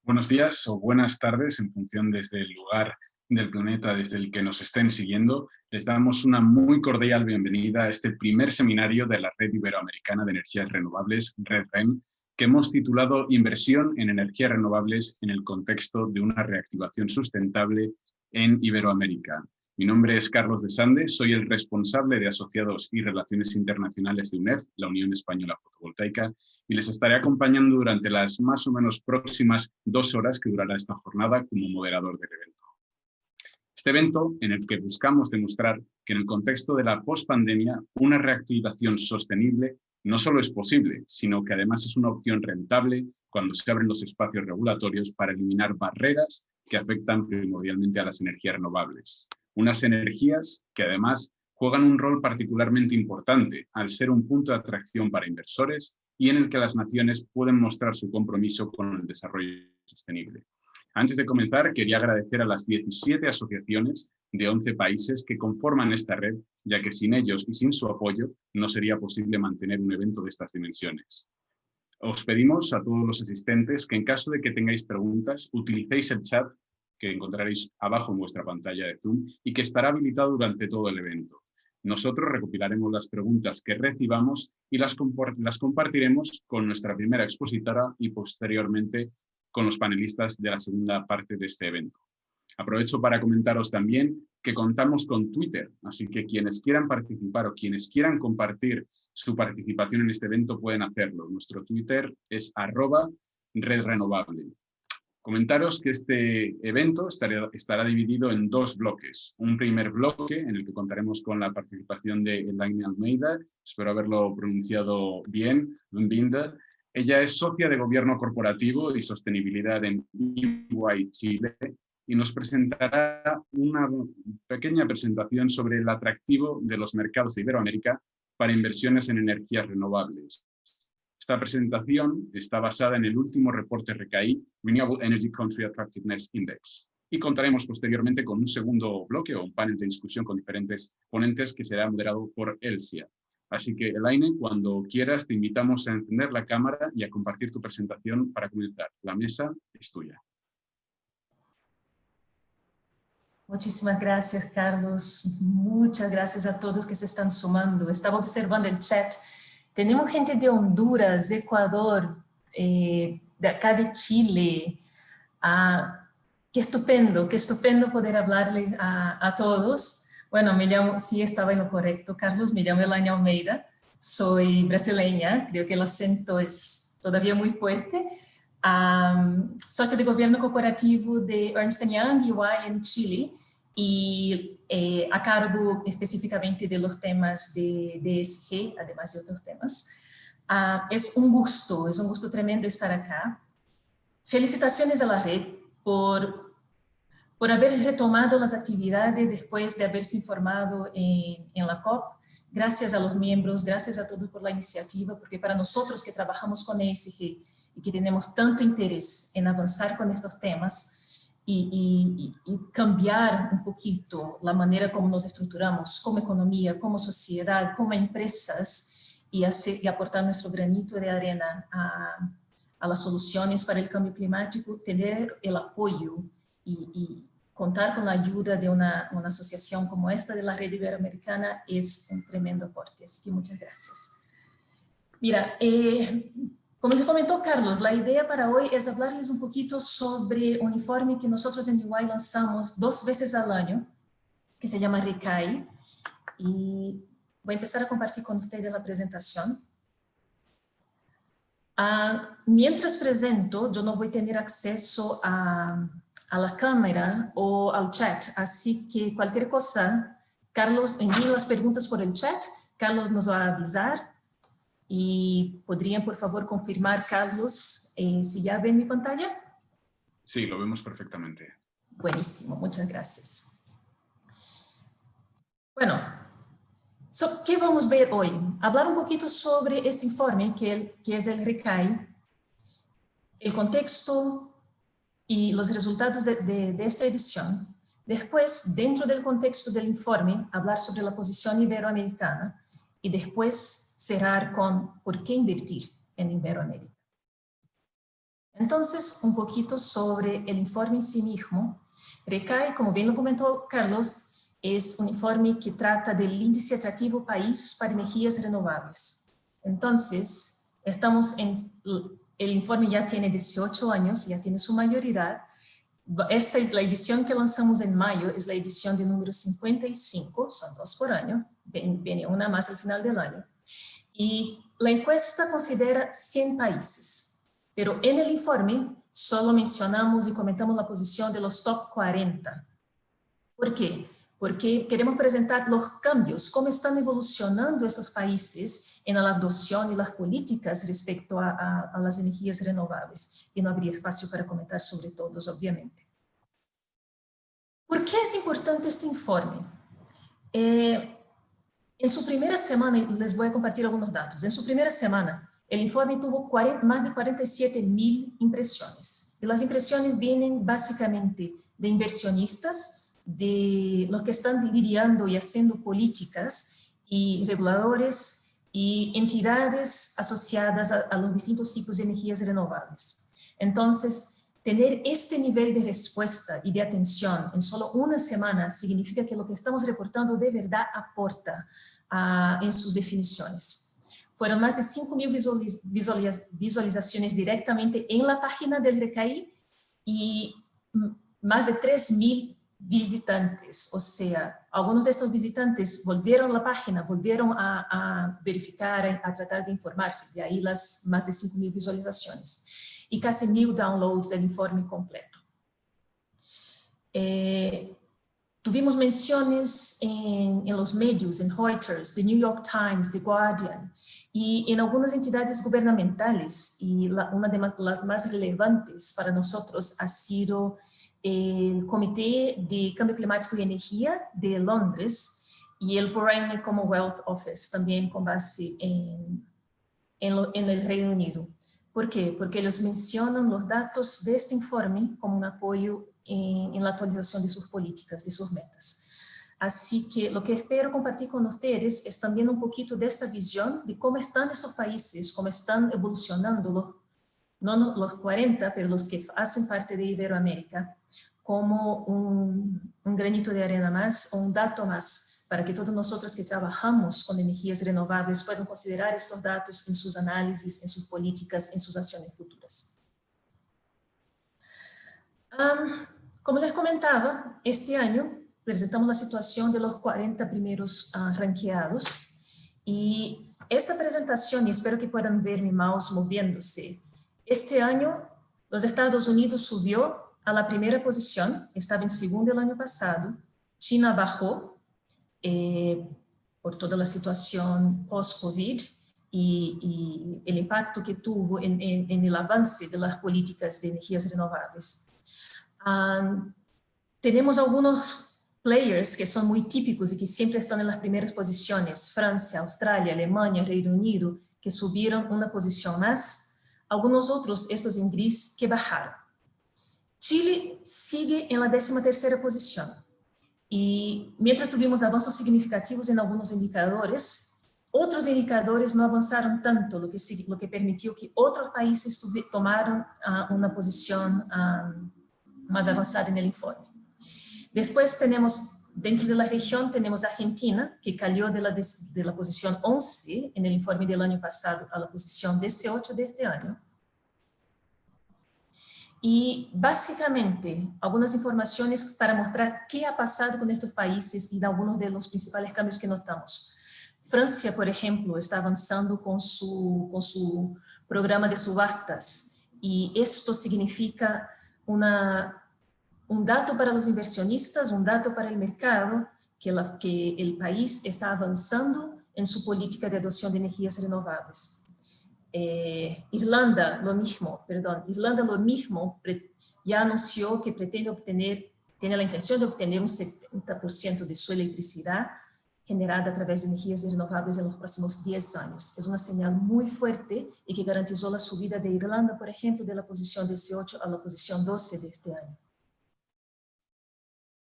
Buenos días o buenas tardes en función desde el lugar del planeta desde el que nos estén siguiendo. Les damos una muy cordial bienvenida a este primer seminario de la Red Iberoamericana de Energías Renovables, RED-REN, que hemos titulado Inversión en energías renovables en el contexto de una reactivación sustentable en Iberoamérica. Mi nombre es Carlos de Sande, soy el responsable de Asociados y Relaciones Internacionales de UNEF, la Unión Española Fotovoltaica, y les estaré acompañando durante las más o menos próximas 2 horas que durará esta jornada como moderador del evento. Este evento, en el que buscamos demostrar que en el contexto de la pospandemia, una reactivación sostenible no solo es posible, sino que además es una opción rentable cuando se abren los espacios regulatorios para eliminar barreras que afectan primordialmente a las energías renovables. Unas energías que además juegan un rol particularmente importante al ser un punto de atracción para inversores y en el que las naciones pueden mostrar su compromiso con el desarrollo sostenible. Antes de comenzar, quería agradecer a las 17 asociaciones de 11 países que conforman esta red, ya que sin ellos y sin su apoyo no sería posible mantener un evento de estas dimensiones. Os pedimos a todos los asistentes que en caso de que tengáis preguntas, utilicéis el chat que encontraréis abajo en vuestra pantalla de Zoom y que estará habilitado durante todo el evento. Nosotros recopilaremos las preguntas que recibamos y las compartiremos con nuestra primera expositora y posteriormente con los panelistas de la segunda parte de este evento. Aprovecho para comentaros también que contamos con Twitter, así que quienes quieran participar o quienes quieran compartir su participación en este evento pueden hacerlo. Nuestro Twitter es @redrenovable. Comentaros que este evento estará dividido en 2 bloques. Un primer bloque en el que contaremos con la participación de Elaine Almeida, espero haberlo pronunciado bien, Binder. Ella es socia de Gobierno Corporativo y Sostenibilidad en EY Chile y nos presentará una pequeña presentación sobre el atractivo de los mercados de Iberoamérica para inversiones en energías renovables. Esta presentación está basada en el último reporte RECAI, Renewable Energy Country Attractiveness Index. Y contaremos posteriormente con un segundo bloque o un panel de discusión con diferentes ponentes que será moderado por Elsia. Así que, Elaine, cuando quieras, te invitamos a encender la cámara y a compartir tu presentación para comenzar. La mesa es tuya. Muchísimas gracias, Carlos. Muchas gracias a todos que se están sumando. Estaba observando el chat. Tenemos gente de Honduras, Ecuador, de acá de Chile. Qué estupendo poder hablarles a todos. Bueno, me llamo, sí estaba en lo correcto, Carlos, me llamo Elaine Almeida, soy brasileña, creo que el acento es todavía muy fuerte. Socia de Gobierno Corporativo de Ernst & Young, EY en Chile, y a cargo específicamente de los temas de ESG, además de otros temas. Es un gusto tremendo estar acá. Felicitaciones a la red por haber retomado las actividades después de haberse informado en la COP. Gracias a los miembros, gracias a todos por la iniciativa, porque para nosotros que trabajamos con ESG y que tenemos tanto interés en avanzar con estos temas y cambiar un poquito la manera como nos estructuramos como economía, como sociedad, como empresas y aportar nuestro granito de arena a las soluciones para el cambio climático, tener el apoyo y contar con la ayuda de una asociación como esta de la Red Iberoamericana es un tremendo aporte. Así que muchas gracias. Mira, como te comentó Carlos, la idea para hoy es hablarles un poquito sobre un informe que nosotros en EY lanzamos 2 veces al año, que se llama RECAI, y voy a empezar a compartir con ustedes la presentación. Mientras presento, yo no voy a tener acceso a la cámara o al chat, así que cualquier cosa, Carlos envíe las preguntas por el chat, Carlos nos va a avisar. ¿Y podrían, por favor, confirmar, Carlos, si ya ven mi pantalla? Sí, lo vemos perfectamente. Buenísimo, muchas gracias. Bueno, ¿qué vamos a ver hoy? Hablar un poquito sobre este informe, que es el RECAI, el contexto y los resultados de esta edición. Después, dentro del contexto del informe, hablar sobre la posición iberoamericana y después cerrar con por qué invertir en Iberoamérica. Entonces, un poquito sobre el informe en sí mismo. RECAE, como bien lo comentó Carlos, es un informe que trata del índice atractivo país para energías renovables. Entonces, el informe ya tiene 18 años, ya tiene su mayoría. La edición que lanzamos en mayo es la edición de número 55, son 2 por año, viene una más al final del año. Y la encuesta considera 100 países, pero en el informe solo mencionamos y comentamos la posición de los top 40. ¿Por qué? Porque queremos presentar los cambios, cómo están evolucionando estos países en la adopción y las políticas respecto a las energías renovables. Y no habría espacio para comentar sobre todos, obviamente. ¿Por qué es importante este informe? En su primera semana, les voy a compartir algunos datos. En su primera semana, el informe tuvo más de 47,000 impresiones. Y las impresiones vienen básicamente de inversionistas, de los que están lidiando y haciendo políticas y reguladores y entidades asociadas a los distintos tipos de energías renovables. Entonces, tener este nivel de respuesta y de atención en solo una semana significa que lo que estamos reportando de verdad aporta en sus definiciones. Fueron más de 5,000 visualizaciones directamente en la página del RECAE y más de 3,000 visitantes, o sea, algunos de estos visitantes volvieron a la página, volvieron a verificar, a tratar de informarse, de ahí las más de 5,000 visualizaciones y casi 1,000 downloads del informe completo. Tuvimos menciones en los medios, en Reuters, The New York Times, The Guardian, y en algunas entidades gubernamentales, y una de las más relevantes para nosotros ha sido el Comité de Cambio Climático y Energía de Londres y el Foreign Commonwealth Office, también con base en el Reino Unido. ¿Por qué? Porque ellos mencionan los datos de este informe como un apoyo en la actualización de sus políticas, de sus metas. Así que lo que espero compartir con ustedes es también un poquito de esta visión de cómo están esos países, cómo están evolucionando, no los 40, pero los que hacen parte de Iberoamérica, como un granito de arena más o un dato más para que todos nosotros que trabajamos con energías renovables puedan considerar estos datos en sus análisis, en sus políticas, en sus acciones futuras. Como les comentaba, este año presentamos la situación de los 40 primeros ranqueados y esta presentación, y espero que puedan ver mi mouse moviéndose, este año los Estados Unidos subió a la primera posición, estaba en segundo el año pasado, China bajó, por toda la situación post-COVID y el impacto que tuvo en el avance de las políticas de energías renovables. Tenemos algunos players que son muy típicos y que siempre están en las primeras posiciones, Francia, Australia, Alemania, Reino Unido, que subieron una posición más, algunos otros, estos en gris, que bajaron. Chile sigue en la 13ª posición. Y mientras tuvimos avances significativos en algunos indicadores, otros indicadores no avanzaron tanto, lo que permitió que otros países tomaran una posición más avanzada en el informe. Después tenemos, dentro de la región, tenemos Argentina, que cayó de la posición 11 en el informe del año pasado a la posición 18 de este año. Y básicamente algunas informaciones para mostrar qué ha pasado con estos países y de algunos de los principales cambios que notamos. Francia, por ejemplo, está avanzando con su programa de subastas y esto significa un dato para los inversionistas, un dato para el mercado, que el país está avanzando en su política de adopción de energías renovables. Irlanda lo mismo, ya anunció que tiene la intención de obtener un 70% de su electricidad generada a través de energías renovables en los próximos 10 años. Es una señal muy fuerte y que garantizó la subida de Irlanda, por ejemplo, de la posición 18 a la posición 12 de este año.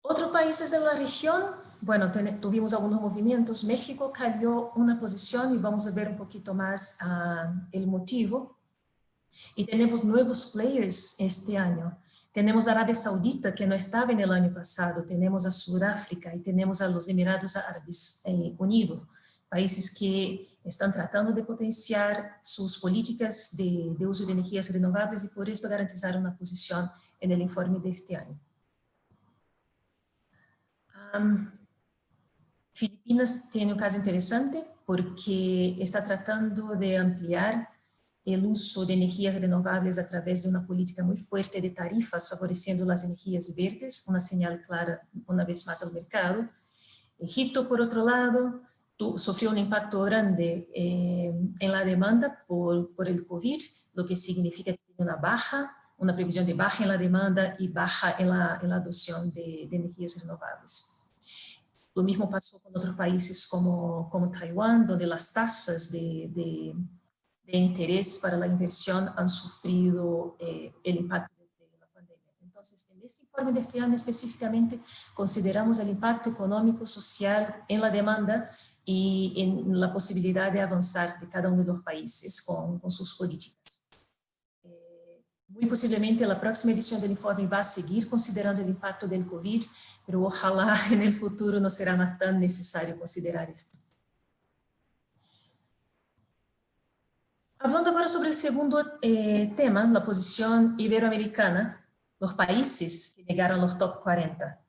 Otros países de la región, bueno, tuvimos algunos movimientos. México cayó una posición y vamos a ver un poquito más el motivo. Y tenemos nuevos players este año. Tenemos a Arabia Saudita, que no estaba en el año pasado, tenemos a Sudáfrica y tenemos a los Emiratos Árabes Unidos, países que están tratando de potenciar sus políticas de uso de energías renovables y por esto garantizar una posición en el informe de este año. Filipinas tiene un caso interesante porque está tratando de ampliar el uso de energías renovables a través de una política muy fuerte de tarifas, favoreciendo las energías verdes, una señal clara una vez más al mercado. Egipto, por otro lado, sufrió un impacto grande en la demanda por el COVID, lo que significa que tiene una previsión de baja en la demanda y baja en la adopción de energías renovables. Lo mismo pasó con otros países como Taiwán, donde las tasas de interés para la inversión han sufrido el impacto de la pandemia. Entonces, en este informe de este año específicamente, consideramos el impacto económico, social en la demanda y en la posibilidad de avanzar de cada uno de los países con sus políticas. Muy posiblemente la próxima edición del informe va a seguir considerando el impacto del COVID, pero ojalá en el futuro no será más tan necesario considerar esto. Hablando ahora sobre el segundo tema, la posición iberoamericana, los países que llegaron a los top 40.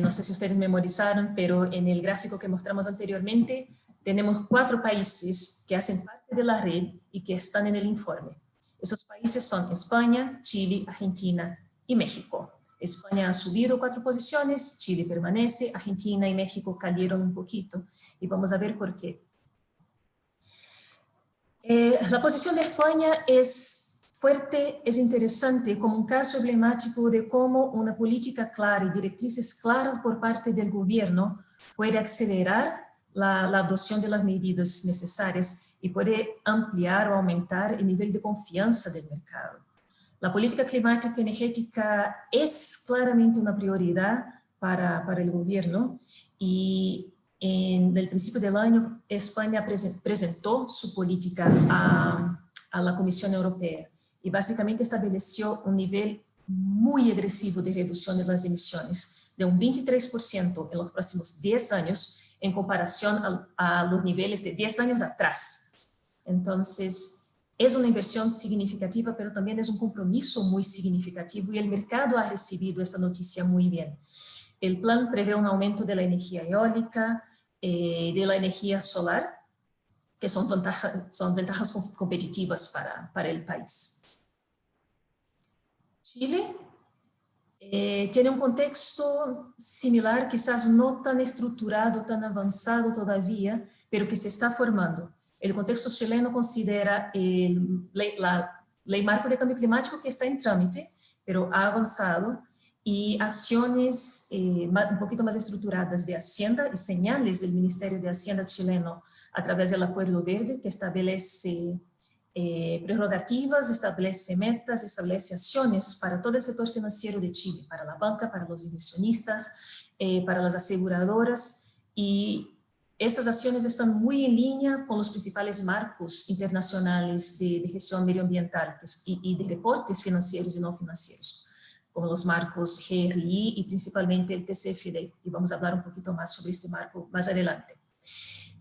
No sé si ustedes memorizaron, pero en el gráfico que mostramos anteriormente, tenemos 4 países que hacen parte de la red y que están en el informe. Esos países son España, Chile, Argentina y México. España ha subido 4 posiciones, Chile permanece, Argentina y México cayeron un poquito y vamos a ver por qué. La posición de España es fuerte, es interesante como un caso emblemático de cómo una política clara y directrices claras por parte del gobierno puede acelerar la adopción de las medidas necesarias y puede ampliar o aumentar el nivel de confianza del mercado. La política climática y energética es claramente una prioridad para el gobierno y en el principio del año España presentó su política a la Comisión Europea y básicamente estableció un nivel muy agresivo de reducción de las emisiones, de un 23% en los próximos 10 años en comparación a los niveles de 10 años atrás. Entonces, es una inversión significativa, pero también es un compromiso muy significativo y el mercado ha recibido esta noticia muy bien. El plan prevé un aumento de la energía eólica, de la energía solar, que son ventajas competitivas para el país. Chile tiene un contexto similar, quizás no tan estructurado, tan avanzado todavía, pero que se está formando. El contexto chileno considera la Ley Marco de Cambio Climático que está en trámite, pero ha avanzado, y acciones un poquito más estructuradas de Hacienda y señales del Ministerio de Hacienda chileno a través del Acuerdo Verde, que establece prerrogativas, establece metas, establece acciones para todo el sector financiero de Chile, para la banca, para los inversionistas, para las aseguradoras, y estas acciones están muy en línea con los principales marcos internacionales de gestión medioambiental y de reportes financieros y no financieros, como los marcos GRI y principalmente el TCFD, y vamos a hablar un poquito más sobre este marco más adelante.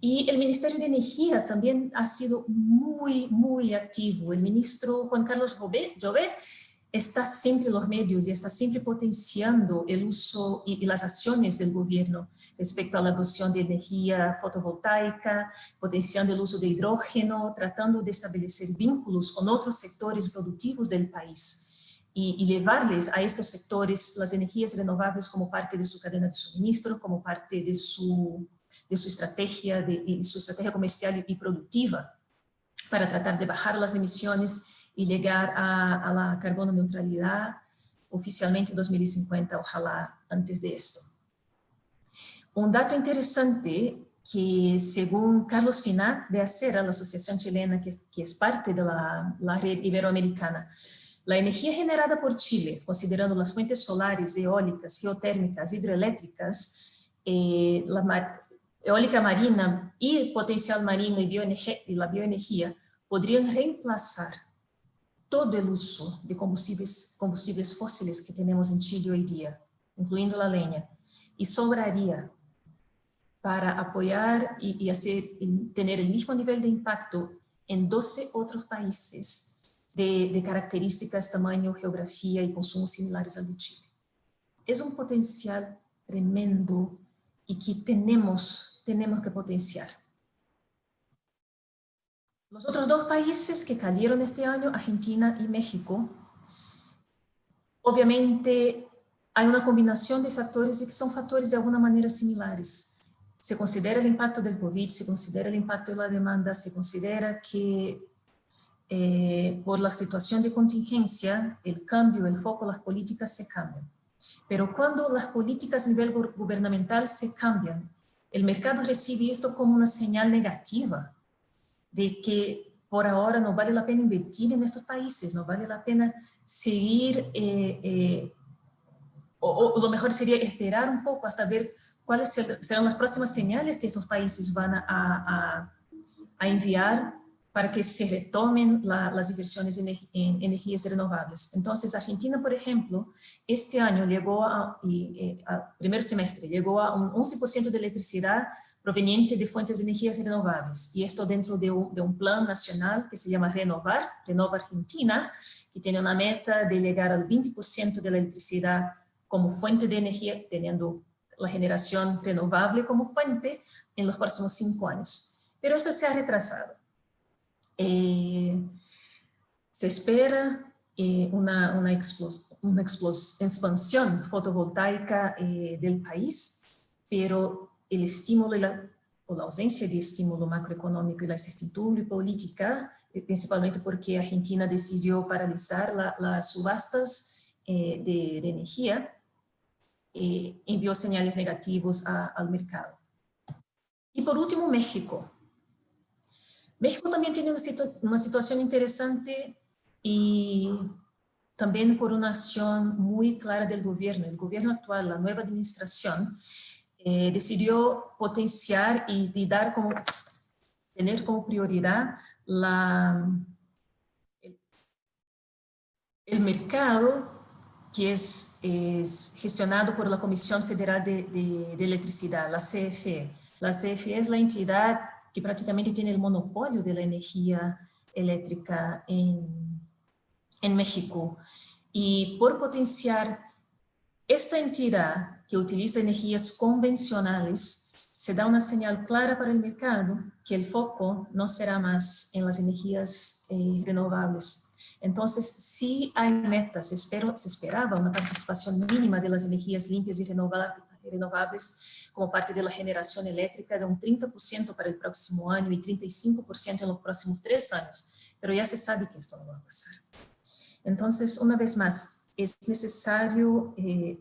Y el Ministerio de Energía también ha sido muy activo. El ministro Juan Carlos Jové está siempre en los medios y está siempre potenciando el uso y las acciones del gobierno respecto a la adopción de energía fotovoltaica, potenciando el uso de hidrógeno, tratando de establecer vínculos con otros sectores productivos del país y llevarles a estos sectores las energías renovables como parte de su cadena de suministro, como parte de su estrategia, su estrategia comercial y productiva para tratar de bajar las emisiones y llegar a la carbono neutralidad oficialmente en 2050, ojalá antes de esto. Un dato interesante que según Carlos Finat de Acera, la asociación chilena que es parte de la red iberoamericana, la energía generada por Chile, considerando las fuentes solares, eólicas, geotérmicas, hidroeléctricas, eólica marina y potencial marino y la bioenergía podrían reemplazar todo el uso de combustibles fósiles que tenemos en Chile hoy día, incluyendo la leña, y sobraría para apoyar y tener el mismo nivel de impacto en 12 otros países de características, tamaño, geografía y consumo similares al de Chile. Es un potencial tremendo y que tenemos que potenciar. Los otros dos países que cayeron este año, Argentina y México, obviamente hay una combinación de factores y que son factores de alguna manera similares. Se considera el impacto del COVID, se considera el impacto de la demanda, se considera que por la situación de contingencia, el cambio, el foco, las políticas se cambian. Pero cuando las políticas a nivel gubernamental se cambian, el mercado recibe esto como una señal negativa de que por ahora no vale la pena invertir en estos países, no vale la pena seguir, o lo mejor sería esperar un poco hasta ver cuáles serán las próximas señales que estos países van a enviar para que se retomen las inversiones en energías renovables. Entonces, Argentina, por ejemplo, este año llegó al primer semestre, llegó a un 11% de electricidad proveniente de fuentes de energías renovables. Y esto dentro de un plan nacional que se llama Renova Argentina, que tiene una meta de llegar al 20% de la electricidad como fuente de energía, teniendo la generación renovable como fuente en los próximos 5 años. Pero esto se ha retrasado. Se espera una expansión fotovoltaica del país, pero el estímulo o la ausencia de estímulo macroeconómico y la incertidumbre política, principalmente porque Argentina decidió paralizar las subastas de energía, envió señales negativos al mercado. Y por último, México. México también tiene una situación interesante y también por una acción muy clara del gobierno. El gobierno actual, la nueva administración, decidió potenciar y tener como prioridad el mercado que es gestionado por la Comisión Federal de Electricidad, la CFE. La CFE es la entidad que prácticamente tiene el monopolio de la energía eléctrica en México. Y por potenciar esta entidad que utiliza energías convencionales, se da una señal clara para el mercado que el foco no será más en las energías renovables. Entonces, si hay metas, se esperaba una participación mínima de las energías limpias y renovables como parte de la generación eléctrica de un 30% para el próximo año y 35% en los próximos 3 años. Pero ya se sabe que esto no va a pasar. Entonces, una vez más, es necesario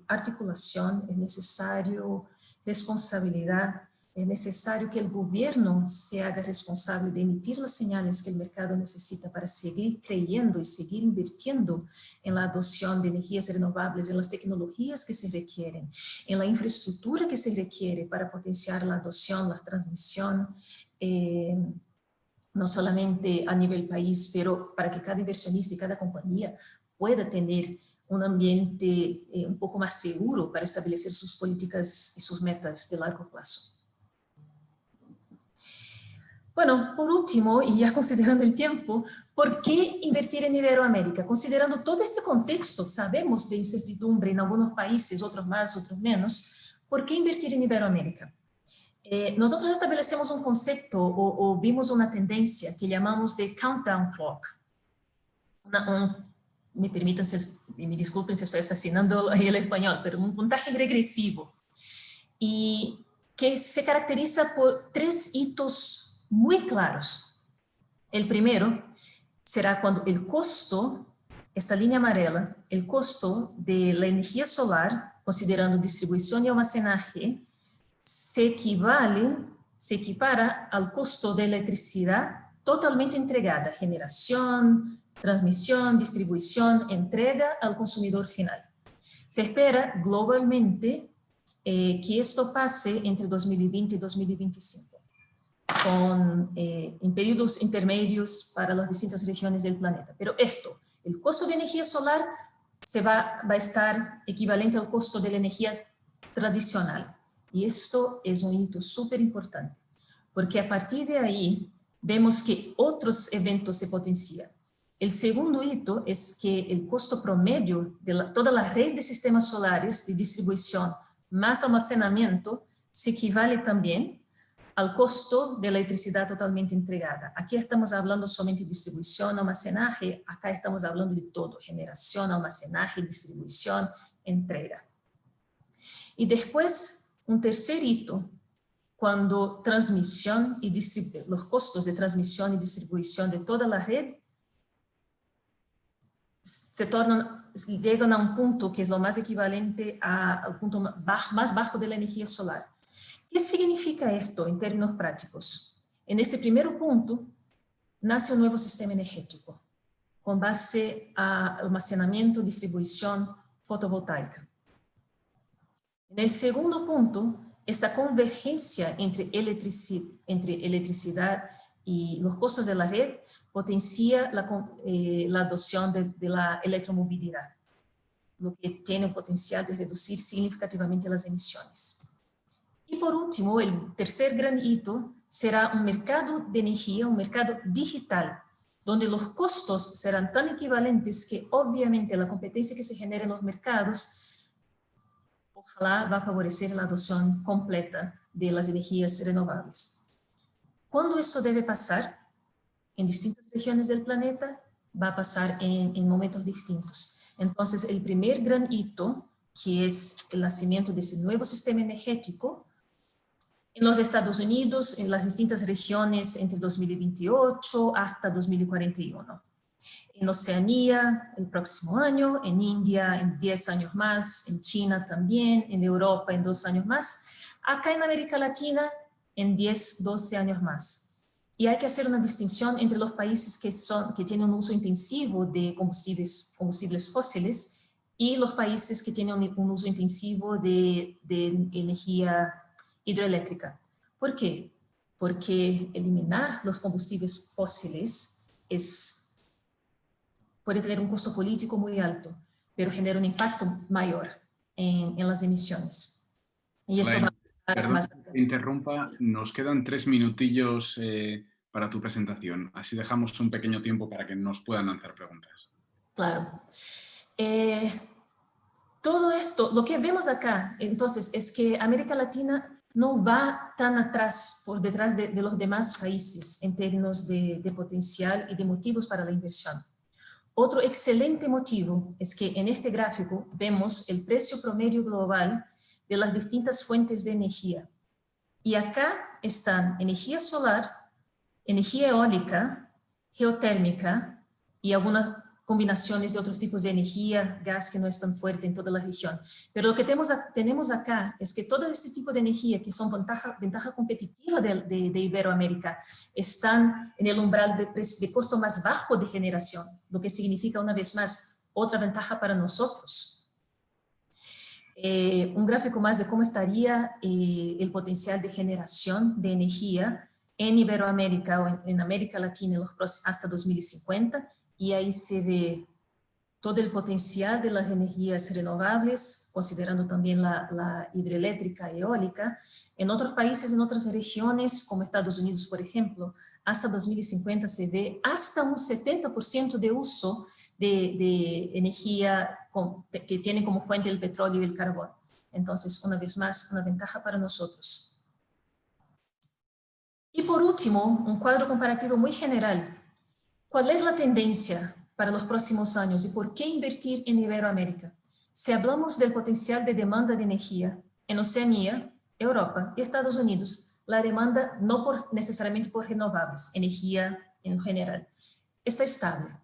articulación, es necesario responsabilidad, es necesario que el gobierno se haga responsable de emitir las señales que el mercado necesita para seguir creyendo y seguir invirtiendo en la adopción de energías renovables, en las tecnologías que se requieren, en la infraestructura que se requiere para potenciar la adopción, la transmisión, no solamente a nivel país, pero para que cada inversionista y cada compañía pueda tener un ambiente un poco más seguro para establecer sus políticas y sus metas de largo plazo. Bueno, por último, y ya considerando el tiempo, ¿por qué invertir en Iberoamérica? Considerando todo este contexto, sabemos de incertidumbre en algunos países, otros más, otros menos, ¿por qué invertir en Iberoamérica? Nosotros establecemos un concepto o vimos una tendencia que llamamos de countdown clock. Me permitan, me disculpen si estoy asesinando el español, pero un puntaje regresivo. Y que se caracteriza por 3 hitos muy claros. El primero será cuando el costo, esta línea amarela, el costo de la energía solar, considerando distribución y almacenaje, se equipara al costo de electricidad totalmente entregada, generación, transmisión, distribución, entrega al consumidor final. Se espera globalmente que esto pase entre 2020 y 2025, en periodos intermedios para las distintas regiones del planeta. Pero esto El costo de energía solar va a estar equivalente al costo de la energía tradicional. Y esto es un hito súper importante, porque a partir de ahí vemos que otros eventos se potencian. El segundo hito es que el costo promedio de toda la red de sistemas solares de distribución más almacenamiento se equivale también al costo de la electricidad totalmente entregada. Aquí estamos hablando solamente de distribución, almacenaje, acá estamos hablando de todo, generación, almacenaje, distribución, entrega. Y después, un tercer hito, cuando transmisión y los costos de transmisión y distribución de toda la red llegan a un punto que es lo más equivalente al punto más bajo de la energía solar. ¿Qué significa esto en términos prácticos? En este primer punto, nace un nuevo sistema energético con base a almacenamiento, distribución fotovoltaica. En el segundo punto, esta convergencia entre electricidad y los costos de la red potencia la adopción de la electromovilidad, lo que tiene el potencial de reducir significativamente las emisiones. Y por último, el tercer gran hito será un mercado de energía, un mercado digital, donde los costos serán tan equivalentes que obviamente la competencia que se genera en los mercados ojalá va a favorecer la adopción completa de las energías renovables. ¿Cuándo esto debe pasar? En distintas regiones del planeta va a pasar en momentos distintos. Entonces, el primer gran hito, que es el nacimiento de ese nuevo sistema energético, en los Estados Unidos, en las distintas regiones entre 2028 hasta 2041. En Oceanía el próximo año, en India en 10 años más, en China también, en Europa en 2 años más, acá en América Latina en 10, 12 años más. Y hay que hacer una distinción entre los países que tienen un uso intensivo de combustibles fósiles y los países que tienen un uso intensivo de energía hidroeléctrica. ¿Por qué? Porque eliminar los combustibles fósiles puede tener un costo político muy alto, pero genera un impacto mayor en las emisiones. Y esto va a dar más... Perdón que te interrumpa, nos quedan 3 minutillos para tu presentación. Así dejamos un pequeño tiempo para que nos puedan lanzar preguntas. Claro. Todo esto, lo que vemos acá, entonces, es que América Latina no va tan atrás, por detrás de los demás países en términos de potencial y de motivos para la inversión. Otro excelente motivo es que en este gráfico vemos el precio promedio global de las distintas fuentes de energía. Y acá están energía solar, energía eólica, geotérmica y algunas combinaciones de otros tipos de energía, gas que no es tan fuerte en toda la región. Pero lo que tenemos acá es que todo este tipo de energía que son ventaja competitiva de Iberoamérica están en el umbral de costo más bajo de generación, lo que significa una vez más otra ventaja para nosotros. Un gráfico más de cómo estaría el potencial de generación de energía en Iberoamérica o en América Latina hasta 2050. Y ahí se ve todo el potencial de las energías renovables, considerando también la hidroeléctrica y eólica. En otros países, en otras regiones, como Estados Unidos, por ejemplo, hasta 2050 se ve hasta un 70% de uso de energía que tienen como fuente el petróleo y el carbón. Entonces, una vez más, una ventaja para nosotros. Y por último, un cuadro comparativo muy general. ¿Cuál es la tendencia para los próximos años y por qué invertir en Iberoamérica? Si hablamos del potencial de demanda de energía en Oceanía, Europa y Estados Unidos, la demanda no necesariamente por renovables, energía en general, está estable.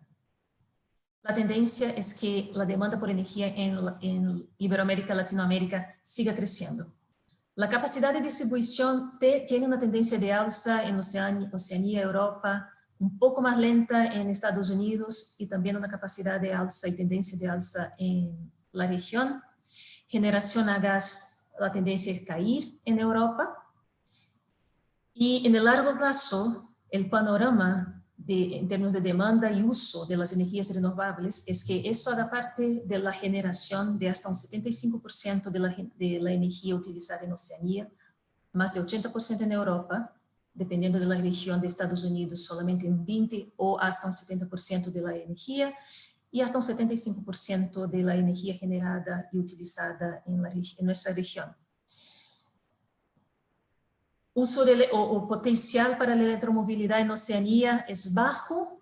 La tendencia es que la demanda por energía en Iberoamérica, Latinoamérica, siga creciendo. La capacidad de distribución tiene una tendencia de alza en Oceanía, Europa, un poco más lenta en Estados Unidos y también una capacidad de alza y tendencia de alza en la región. Generación a gas, la tendencia es caer en Europa. Y en el largo plazo, el panorama en términos de demanda y uso de las energías renovables es que esto haga parte de la generación de hasta un 75% de la energía utilizada en Oceanía, más de 80% en Europa, dependiendo de la región de Estados Unidos, solamente en 20 o hasta un 70% de la energía, y hasta un 75% de la energía generada y utilizada en nuestra región. Uso o potencial para la electromovilidad en Oceanía es bajo,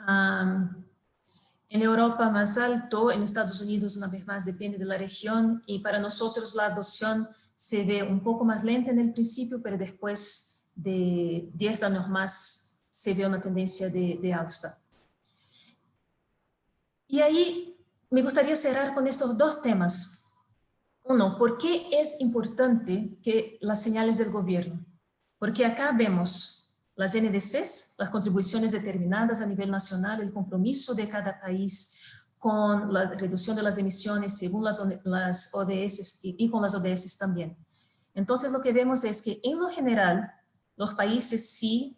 en Europa más alto, en Estados Unidos una vez más depende de la región, y para nosotros la adopción se ve un poco más lenta en el principio, pero después de 10 años más se ve una tendencia de alza. Y ahí me gustaría cerrar con estos dos temas. Uno, ¿por qué es importante que las señales del gobierno? Porque acá vemos las NDCs, las contribuciones determinadas a nivel nacional, el compromiso de cada país con la reducción de las emisiones según las ODS y con las ODS también. Entonces lo que vemos es que en lo general los países sí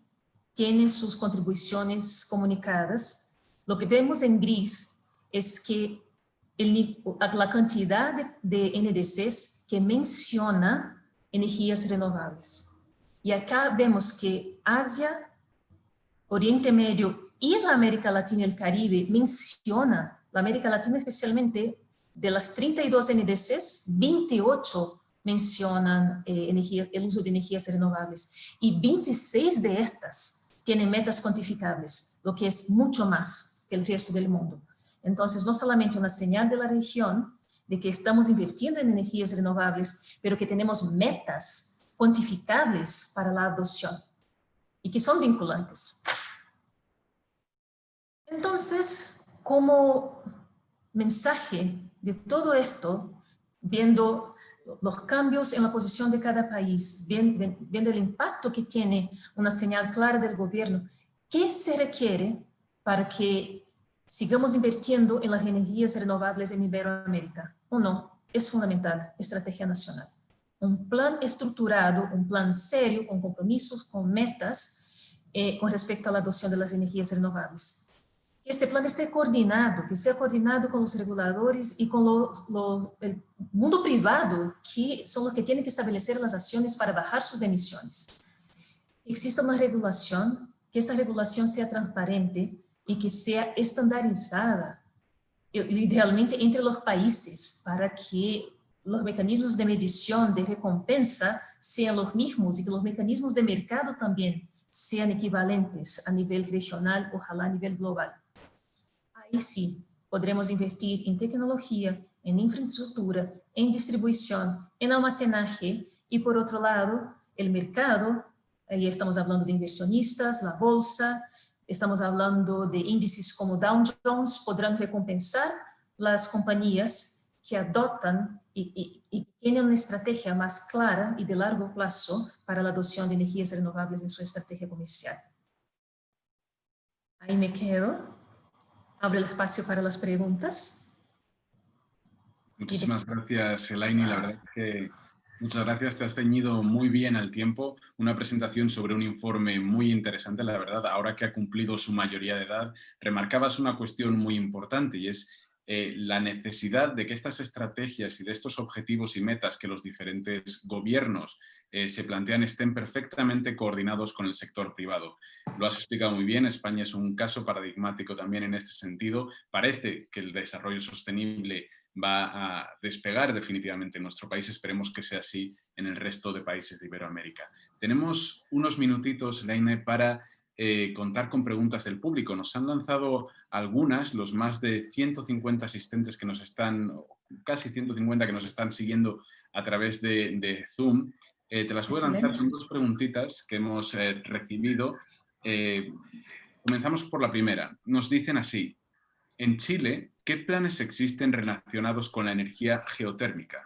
tienen sus contribuciones comunicadas. Lo que vemos en gris es que la cantidad de NDCs que menciona energías renovables. Y acá vemos que Asia, Oriente Medio y la América Latina y el Caribe menciona, la América Latina especialmente, de las 32 NDCs, 28 mencionan el uso de energías renovables y 26 de estas tienen metas cuantificables, lo que es mucho más que el resto del mundo. Entonces, no solamente una señal de la región de que estamos invirtiendo en energías renovables, pero que tenemos metas cuantificables para la adopción y que son vinculantes. Entonces, como mensaje de todo esto, viendo los cambios en la posición de cada país, viendo el impacto que tiene una señal clara del gobierno, ¿qué se requiere para que sigamos invirtiendo en las energías renovables en Iberoamérica? Uno, es fundamental, estrategia nacional. Un plan estructurado, un plan serio, con compromisos, con metas, con respecto a la adopción de las energías renovables. Que este plan esté coordinado, que sea coordinado con los reguladores y con el mundo privado, que son los que tienen que establecer las acciones para bajar sus emisiones. Exista una regulación, que esa regulación sea transparente y que sea estandarizada, idealmente entre los países, para que los mecanismos de medición, de recompensa, sean los mismos y que los mecanismos de mercado también sean equivalentes a nivel regional, ojalá a nivel global. Ahí sí, podremos invertir en tecnología, en infraestructura, en distribución, en almacenaje y, por otro lado, el mercado. Ahí estamos hablando de inversionistas, la bolsa, estamos hablando de índices como Dow Jones, podrán recompensar las compañías que adoptan y tienen una estrategia más clara y de largo plazo para la adopción de energías renovables en su estrategia comercial. Ahí me quedo. Abro el espacio para las preguntas. Muchísimas gracias, Elaine. La verdad es que muchas gracias. Te has ceñido muy bien al tiempo. Una presentación sobre un informe muy interesante, la verdad. Ahora que ha cumplido su mayoría de edad, remarcabas una cuestión muy importante y es la necesidad de que estas estrategias y de estos objetivos y metas que los diferentes gobiernos se plantean estén perfectamente coordinados con el sector privado. Lo has explicado muy bien, España es un caso paradigmático también en este sentido. Parece que el desarrollo sostenible va a despegar definitivamente en nuestro país. Esperemos que sea así en el resto de países de Iberoamérica. Tenemos unos minutitos, Elaine, para contar con preguntas del público. Nos han lanzado algunas, los más de 150 asistentes que nos están, casi 150 que nos están siguiendo a través de Zoom. Te las voy a lanzar con dos preguntitas que hemos recibido. Comenzamos por la primera. Nos dicen así: en Chile, ¿qué planes existen relacionados con la energía geotérmica?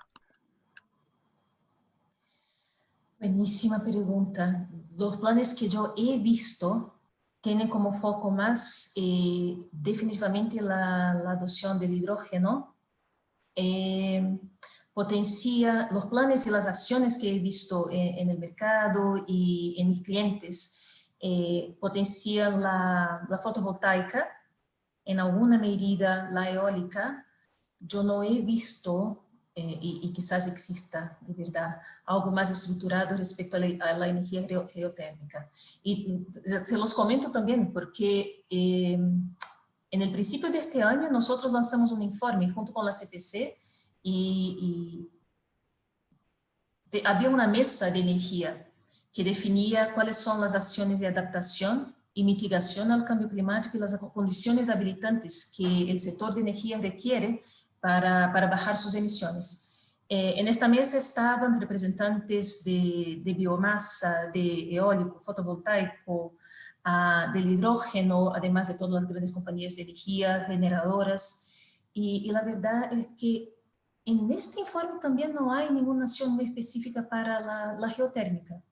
Buenísima pregunta. Los planes que yo he visto tienen como foco más definitivamente la adopción del hidrógeno. Potencia los planes y las acciones que he visto en el mercado y en mis clientes potencian la fotovoltaica, en alguna medida la eólica. Yo no he visto, y quizás exista de verdad, algo más estructurado respecto a la energía geotérmica. Y se los comento también porque en el principio de este año nosotros lanzamos un informe junto con la CPC y había una mesa de energía que definía cuáles son las acciones de adaptación y mitigación al cambio climático y las condiciones habilitantes que el sector de energía requiere para bajar sus emisiones. En esta mesa estaban representantes de biomasa, de eólico, fotovoltaico, del hidrógeno, además de todas las grandes compañías de energía, generadoras. Y la verdad es que en este informe también no hay ninguna acción muy específica para la geotérmica.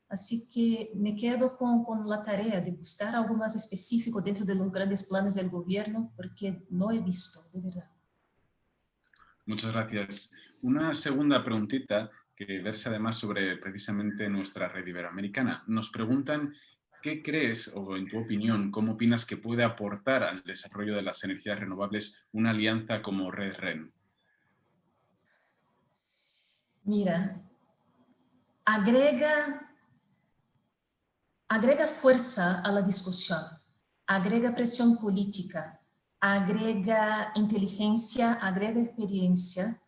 Así que me quedo con la tarea de buscar algo más específico dentro de los grandes planes del gobierno, porque no he visto, de verdad. Muchas gracias. Una segunda preguntita que versa además sobre precisamente nuestra red iberoamericana. Nos preguntan, ¿qué crees, o en tu opinión, cómo opinas que puede aportar al desarrollo de las energías renovables una alianza como Red REN? Mira, agrega fuerza a la discusión, agrega presión política, agrega inteligencia, agrega experiencia,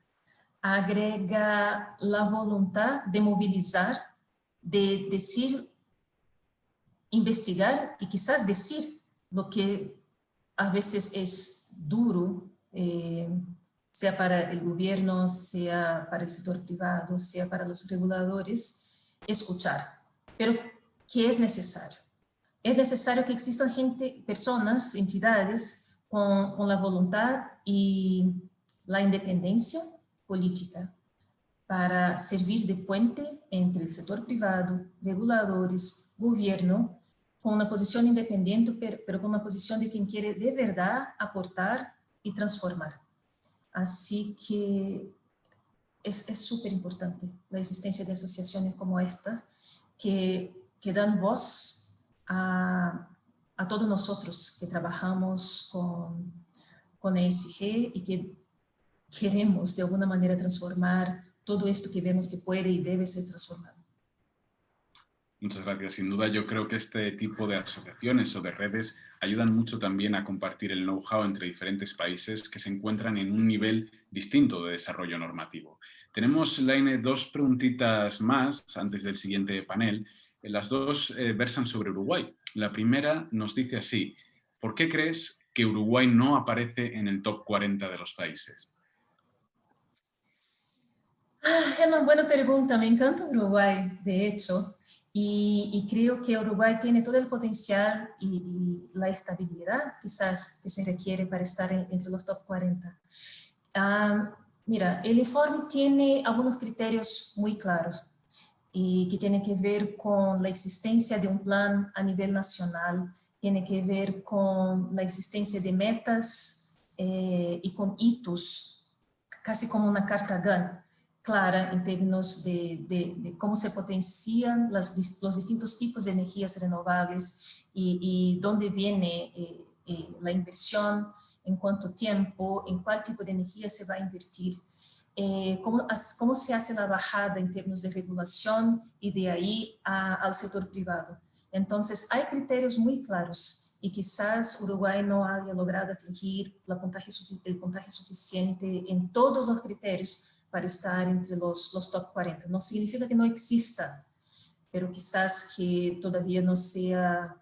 agrega la voluntad de movilizar, de decir, investigar y quizás decir lo que a veces es duro, sea para el gobierno, sea para el sector privado, sea para los reguladores, escuchar. Pero ¿qué es necesario? Es necesario que existan personas, entidades con la voluntad y la independencia política para servir de puente entre el sector privado, reguladores, gobierno, con una posición independiente, pero con una posición de quien quiere de verdad aportar y transformar. Así que es súper importante la existencia de asociaciones como estas que dan voz a todos nosotros que trabajamos con ESG y que queremos de alguna manera transformar todo esto que vemos que puede y debe ser transformado. Muchas gracias. Sin duda yo creo que este tipo de asociaciones o de redes ayudan mucho también a compartir el know-how entre diferentes países que se encuentran en un nivel distinto de desarrollo normativo. Tenemos, Laine, dos preguntitas más antes del siguiente panel. Las dos versan sobre Uruguay. La primera nos dice así: ¿por qué crees que Uruguay no aparece en el top 40 de los países? Es una buena pregunta. Me encanta Uruguay, de hecho. Y creo que Uruguay tiene todo el potencial y la estabilidad quizás que se requiere para estar entre los top 40. Mira, el informe tiene algunos criterios muy claros y que tienen que ver con la existencia de un plan a nivel nacional, tiene que ver con la existencia de metas y con hitos, casi como una carta GAN clara en términos de cómo se potencian los distintos tipos de energías renovables y dónde viene la inversión, en cuánto tiempo, en cuál tipo de energía se va a invertir, cómo se hace la bajada en términos de regulación y de ahí al sector privado. Entonces, hay criterios muy claros y quizás Uruguay no haya logrado atingir el puntaje suficiente en todos los criterios para estar entre los top 40. No significa que no exista, pero quizás que todavía no sea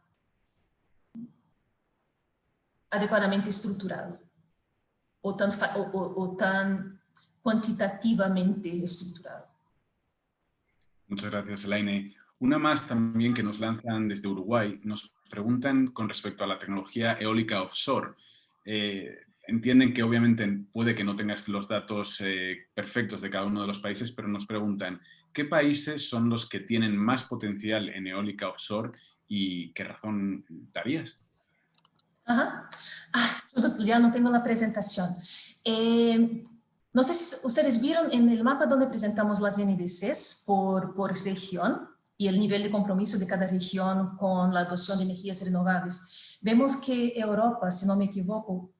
adecuadamente estructurado o tan cuantitativamente estructurado. Muchas gracias, Elaine. Una más también que nos lanzan desde Uruguay. Nos preguntan con respecto a la tecnología eólica offshore. Entienden que obviamente puede que no tengas los datos perfectos de cada uno de los países, pero nos preguntan, ¿qué países son los que tienen más potencial en eólica offshore y qué razón darías? Ajá. Ya no tengo la presentación. No sé si ustedes vieron en el mapa donde presentamos las NDCs por región. y el nivel de compromiso de cada región con la adopción de energías renovables. Vemos que Europa, si no me equivoco,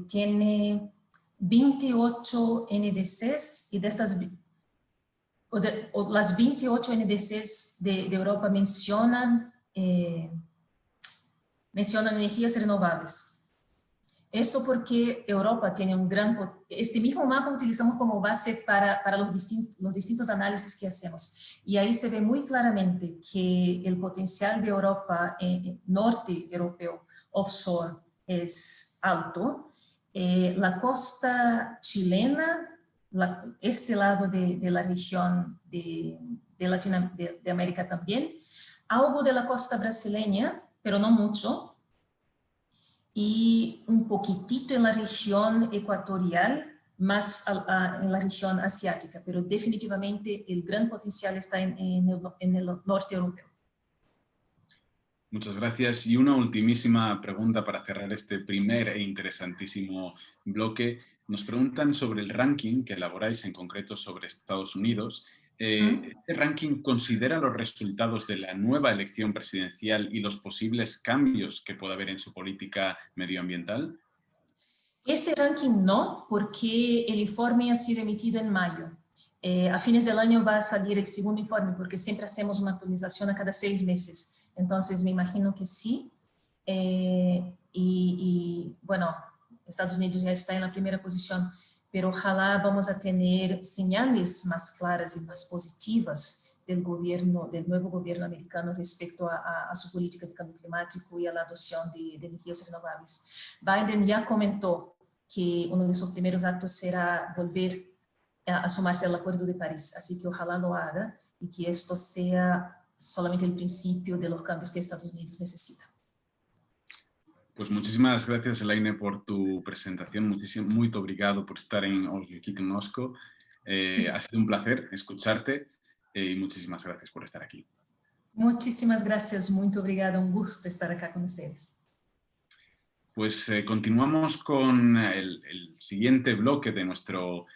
tiene 28 NDCs y de estas, las 28 NDCs de Europa mencionan energías renovables. Esto porque Europa tiene un gran... Este mismo mapa utilizamos como base para los distintos análisis que hacemos. Y ahí se ve muy claramente que el potencial de Europa, norte europeo, offshore, es alto. La costa chilena, este lado de la región de América también. Algo de la costa brasileña, pero no mucho. Y un poquitito en la región ecuatorial, más en la región asiática, pero definitivamente el gran potencial está en el norte europeo. Muchas gracias. Y una ultimísima pregunta para cerrar este primer e interesantísimo bloque. Nos preguntan sobre el ranking que elaboráis, en concreto sobre Estados Unidos. ¿Este ranking considera los resultados de la nueva elección presidencial y los posibles cambios que pueda haber en su política medioambiental? Este ranking no, porque el informe ha sido emitido en mayo. A fines del año va a salir el segundo informe, porque siempre hacemos una actualización a cada 6 meses. Entonces, me imagino que sí. Bueno, Estados Unidos ya está en la primera posición, pero ojalá vamos a tener señales más claras y más positivas del nuevo gobierno americano respecto a su política de cambio climático y a la adopción de energías renovables. Biden ya comentó que uno de sus primeros actos será volver a sumarse al Acuerdo de París, así que ojalá lo haga y que esto sea solamente el principio de los cambios que Estados Unidos necesita. Pues muchísimas gracias, Elaine, por tu presentación. Muy obrigado por estar en Hoy aquí Conosco. Ha sido un placer escucharte y muchísimas gracias por estar aquí. Muchísimas gracias, muy obrigada. Un gusto estar acá con ustedes. Pues continuamos con el siguiente bloque de nuestro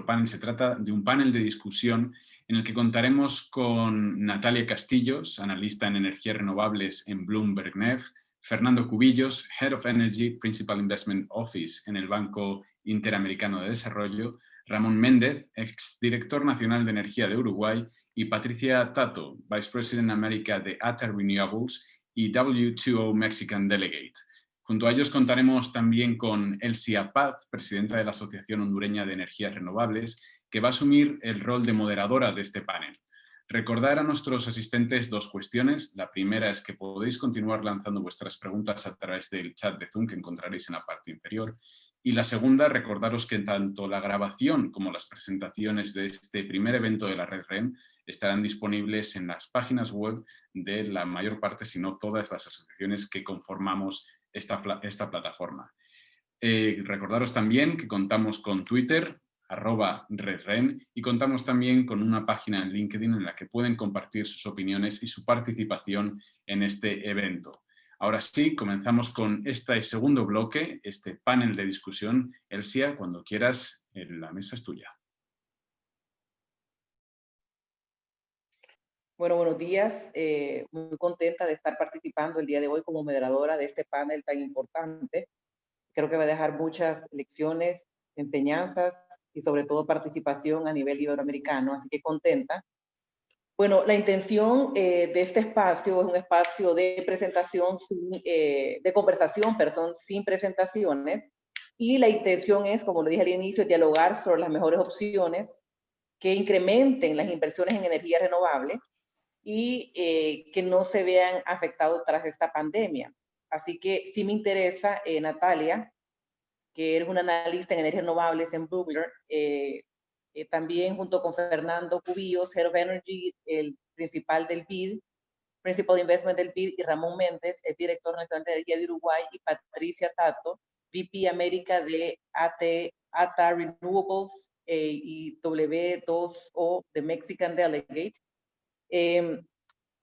panel. Se trata de un panel de discusión en el que contaremos con Natalia Castillos, analista en energías renovables en Bloomberg NEF, Fernando Cubillos, Head of Energy, Principal Investment Office en el Banco Interamericano de Desarrollo, Ramón Méndez, exdirector nacional de Energía de Uruguay, y Patricia Tato, Vice President América de ATA Renewables y W2O Mexican Delegate. Junto a ellos contaremos también con Elsia Paz, presidenta de la Asociación Hondureña de Energías Renovables, que va a asumir el rol de moderadora de este panel. Recordar a nuestros asistentes 2 cuestiones. La primera es que podéis continuar lanzando vuestras preguntas a través del chat de Zoom que encontraréis en la parte inferior. Y la segunda, recordaros que tanto la grabación como las presentaciones de este primer evento de la Red REN estarán disponibles en las páginas web de la mayor parte, si no todas, las asociaciones que conformamos esta plataforma. Recordaros también que contamos con Twitter, @RedRen, y contamos también con una página en LinkedIn en la que pueden compartir sus opiniones y su participación en este evento. Ahora sí, comenzamos con este segundo bloque, este panel de discusión. Elsia, cuando quieras, la mesa es tuya. Bueno, buenos días. Muy contenta de estar participando el día de hoy como moderadora de este panel tan importante. Creo que va a dejar muchas lecciones, enseñanzas y sobre todo participación a nivel iberoamericano, así que contenta. Bueno, la intención de este espacio es un espacio de presentación, de conversación, perdón, sin presentaciones, y la intención es, como lo dije al inicio, dialogar sobre las mejores opciones que incrementen las inversiones en energía renovable y que no se vean afectados tras esta pandemia. Así que sí me interesa, Natalia, que eres una analista en energías renovables en Bloomberg, también junto con Fernando Cubillos, Head of Energy, el principal del BID, Principal Investment del BID, y Ramón Méndez, el director nacional de energía de Uruguay, y Patricia Tato, VP América de ATA Renewables y W2O de Mexican Delegate,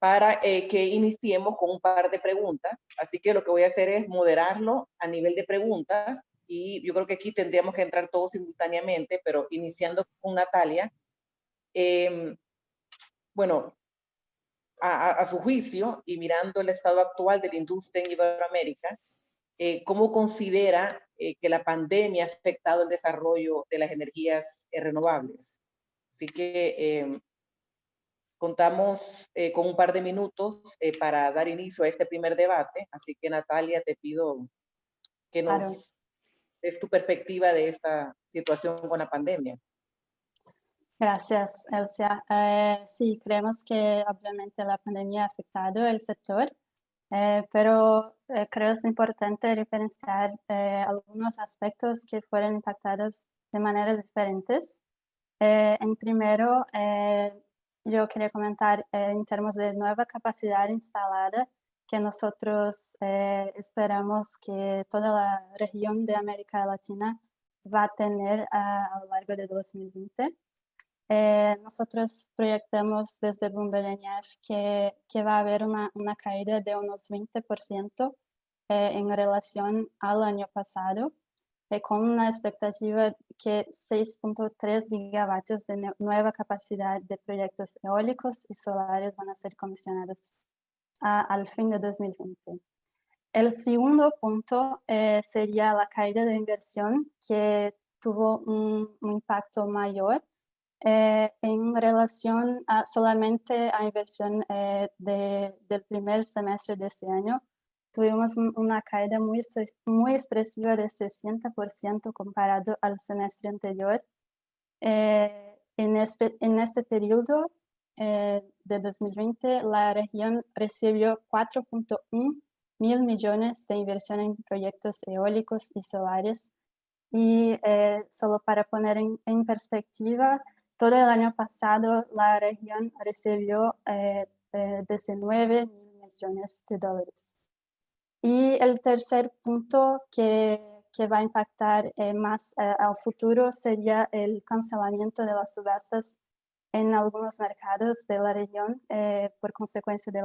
para que iniciemos con un par de preguntas. Así que lo que voy a hacer es moderarlo a nivel de preguntas, y yo creo que aquí tendríamos que entrar todos simultáneamente, pero iniciando con Natalia. Bueno, a su juicio y mirando el estado actual de la industria en Iberoamérica, ¿cómo considera que la pandemia ha afectado el desarrollo de las energías renovables? Así que contamos con un par de minutos para dar inicio a este primer debate. Así que, Natalia, te pido que nos des tu perspectiva de esta situación con la pandemia. Gracias, Elsia. Sí, creemos que obviamente la pandemia ha afectado el sector, pero creo que es importante diferenciar algunos aspectos que fueron impactados de maneras diferentes. En primero, yo quería comentar en términos de nueva capacidad instalada, que nosotros esperamos que toda la región de América Latina va a tener a lo largo de 2020. Nosotros proyectamos desde Bloomberg que va a haber una caída de unos 20% en relación al año pasado, con una expectativa que 6.3 gigavatios de nueva capacidad de proyectos eólicos y solares van a ser comisionados al fin de 2020. El segundo punto sería la caída de inversión, que tuvo un impacto mayor en relación solamente a inversión del primer semestre de este año. Tuvimos una caída muy expresiva de 60% comparado al semestre anterior. En este periodo de 2020, la región recibió 4.1 mil millones de inversión en proyectos eólicos y solares. Y solo para poner en perspectiva, todo el año pasado la región recibió 19 mil millones de dólares. Y el tercer punto que va a impactar más al futuro sería el cancelamiento de las subastas en algunos mercados de la región por consecuencia de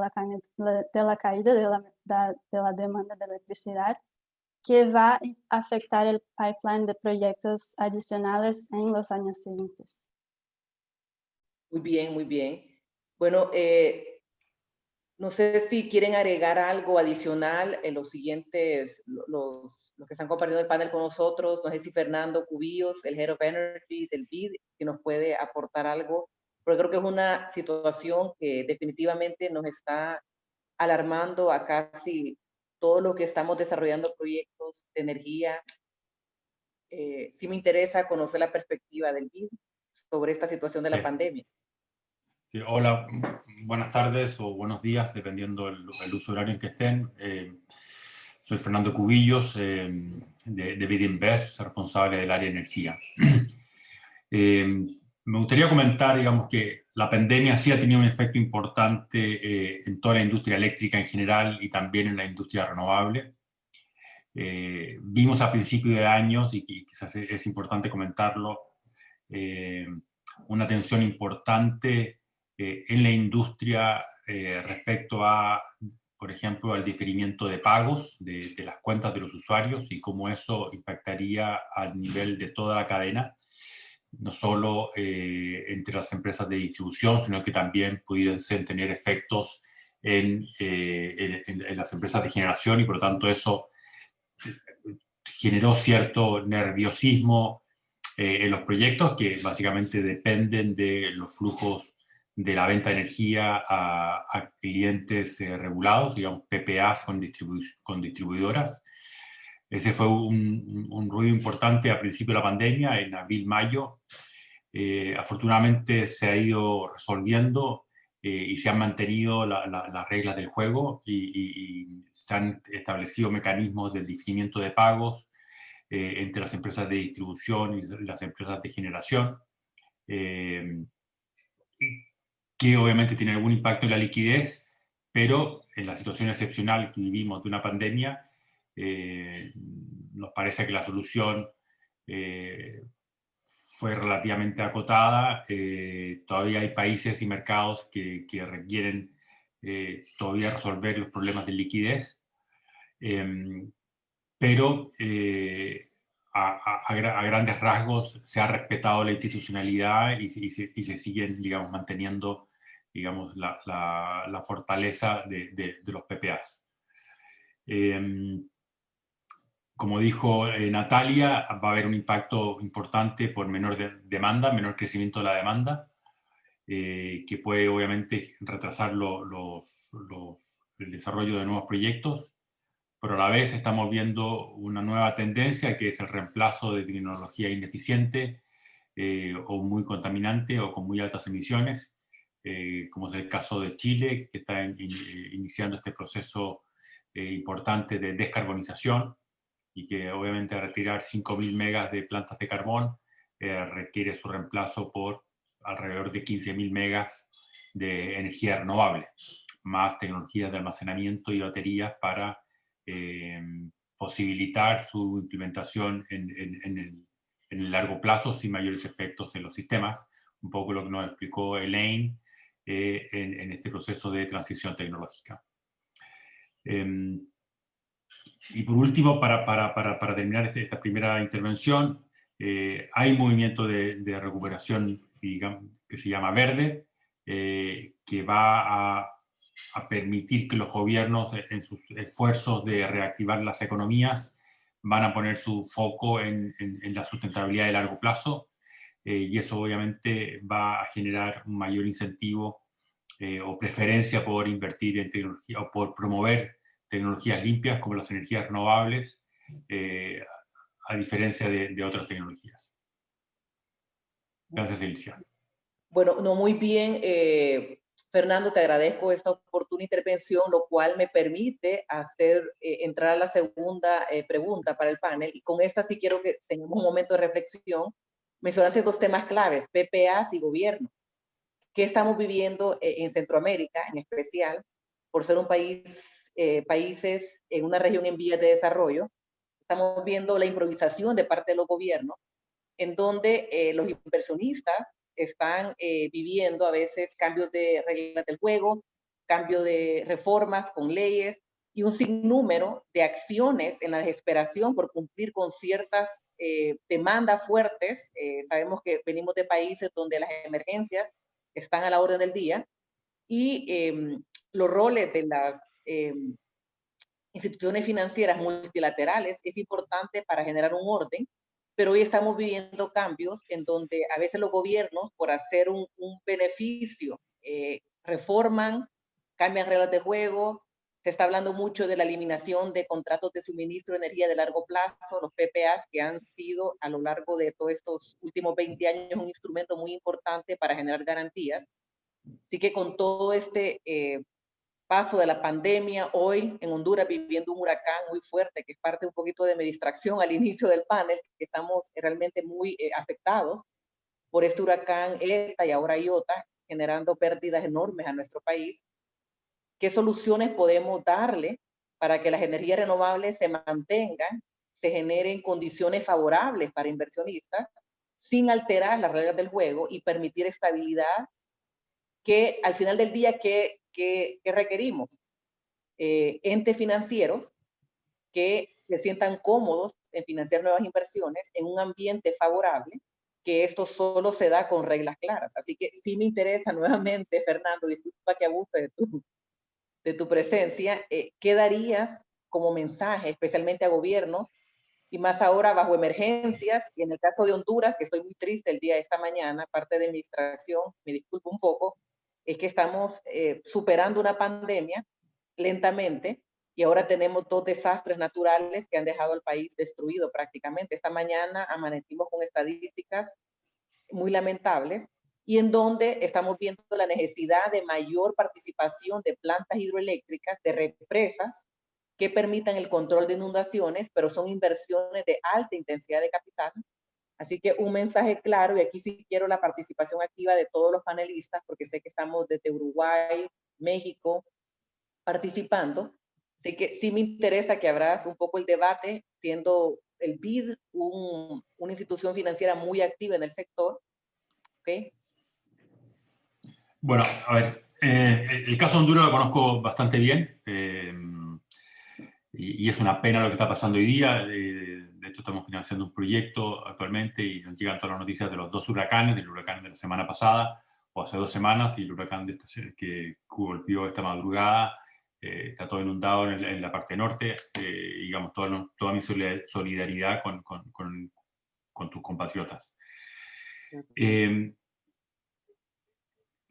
la caída de la demanda de electricidad, que va a afectar el pipeline de proyectos adicionales en los años siguientes. Muy bien, muy bien. Bueno, no sé si quieren agregar algo adicional en los siguientes, los que están compartiendo el panel con nosotros. No sé si Fernando Cubillos, el Head of Energy del BID, que nos puede aportar algo, pero creo que es una situación que definitivamente nos está alarmando a casi todo lo que estamos desarrollando proyectos de energía. Sí me interesa conocer la perspectiva del BID sobre esta situación de la pandemia. Sí, hola, buenas tardes o buenos días, dependiendo el uso horario en que estén. Soy Fernando Cubillos, de BID Invest, responsable del área de energía. Me gustaría comentar, digamos, que la pandemia sí ha tenido un efecto importante en toda la industria eléctrica en general y también en la industria renovable. Vimos a principios de años, y quizás es importante comentarlo, una tensión importante en la industria respecto a, por ejemplo, al diferimiento de pagos de las cuentas de los usuarios y cómo eso impactaría al nivel de toda la cadena, no solo entre las empresas de distribución, sino que también pudiesen tener efectos en las empresas de generación, y por lo tanto eso generó cierto nerviosismo en los proyectos que básicamente dependen de los flujos de la venta de energía a clientes regulados, digamos PPAs con distribuidoras. Ese fue un ruido importante al principio de la pandemia, en abril-mayo. Afortunadamente se ha ido resolviendo y se han mantenido las reglas del juego y se han establecido mecanismos de diferimiento de pagos entre las empresas de distribución y las empresas de generación, que obviamente tiene algún impacto en la liquidez, pero en la situación excepcional que vivimos de una pandemia, nos parece que la solución fue relativamente acotada. Todavía hay países y mercados que requieren todavía resolver los problemas de liquidez, pero a grandes rasgos se ha respetado la institucionalidad y se siguen, digamos, manteniendo digamos, la fortaleza de los PPAs. Como dijo Natalia, va a haber un impacto importante por menor demanda, menor crecimiento de la demanda, que puede obviamente retrasar el desarrollo de nuevos proyectos, pero a la vez estamos viendo una nueva tendencia que es el reemplazo de tecnología ineficiente o muy contaminante o con muy altas emisiones, como es el caso de Chile, que está iniciando este proceso importante de descarbonización, y que obviamente retirar 5.000 megas de plantas de carbón requiere su reemplazo por alrededor de 15.000 megas de energía renovable, más tecnologías de almacenamiento y baterías para posibilitar su implementación en el largo plazo sin mayores efectos en los sistemas, un poco lo que nos explicó Elaine en este proceso de transición tecnológica. Y por último, para terminar esta primera intervención, hay un movimiento de recuperación, digamos, que se llama Verde, que va a permitir que los gobiernos, en sus esfuerzos de reactivar las economías, van a poner su foco en la sustentabilidad de largo plazo, y eso obviamente va a generar un mayor incentivo o preferencia por invertir en tecnología o por promover tecnologías limpias como las energías renovables, a diferencia de otras tecnologías. Gracias, Alicia. Bueno, no, muy bien, Fernando, te agradezco esta oportuna intervención, lo cual me permite entrar a la segunda pregunta para el panel, y con esta sí quiero que tengamos un momento de reflexión. Mencionaste dos temas claves, PPAs y gobierno. ¿Qué estamos viviendo en Centroamérica, en especial, por ser un países en una región en vías de desarrollo? Estamos viendo la improvisación de parte de los gobiernos, en donde los inversionistas están viviendo a veces cambios de reglas del juego, cambio de reformas con leyes y un sinnúmero de acciones en la desesperación por cumplir con ciertas demandas fuertes. Sabemos que venimos de países donde las emergencias están a la orden del día, y los roles de las instituciones financieras multilaterales es importante para generar un orden, pero hoy estamos viviendo cambios en donde a veces los gobiernos, por hacer un beneficio, reforman, cambian reglas de juego. Se está hablando mucho de la eliminación de contratos de suministro de energía de largo plazo, los PPAs, que han sido a lo largo de todos estos últimos 20 años un instrumento muy importante para generar garantías. Así que con todo este paso de la pandemia, hoy en Honduras viviendo un huracán muy fuerte, que es parte un poquito de mi distracción al inicio del panel, que estamos realmente muy afectados por este huracán ETA y ahora IOTA, generando pérdidas enormes a nuestro país. ¿Qué soluciones podemos darle para que las energías renovables se mantengan, se generen condiciones favorables para inversionistas, sin alterar las reglas del juego y permitir estabilidad? Que al final del día, ¿qué requerimos? Entes financieros que se sientan cómodos en financiar nuevas inversiones en un ambiente favorable, que esto solo se da con reglas claras. Así que sí me interesa nuevamente, Fernando, disculpa que abuse de tu presencia, ¿qué darías como mensaje, especialmente a gobiernos, y más ahora bajo emergencias? Y en el caso de Honduras, que estoy muy triste el día de esta mañana, parte de mi distracción, me disculpo un poco, es que estamos superando una pandemia lentamente, y ahora tenemos dos desastres naturales que han dejado al país destruido prácticamente. Esta mañana amanecimos con estadísticas muy lamentables, y en donde estamos viendo la necesidad de mayor participación de plantas hidroeléctricas, de represas, que permitan el control de inundaciones, pero son inversiones de alta intensidad de capital. Así que un mensaje claro, y aquí sí quiero la participación activa de todos los panelistas, porque sé que estamos desde Uruguay, México, participando. Así que sí me interesa que abras un poco el debate, siendo el BID una institución financiera muy activa en el sector. ¿Okay? Bueno, a ver, el caso de Honduras lo conozco bastante bien, y es una pena lo que está pasando hoy día. De hecho, estamos financiando un proyecto actualmente y nos llegan todas las noticias de los dos huracanes, del huracán de la semana pasada, o hace 2 semanas, y el huracán que golpeó esta madrugada está todo inundado en la parte norte. Digamos, toda mi solidaridad con tus compatriotas.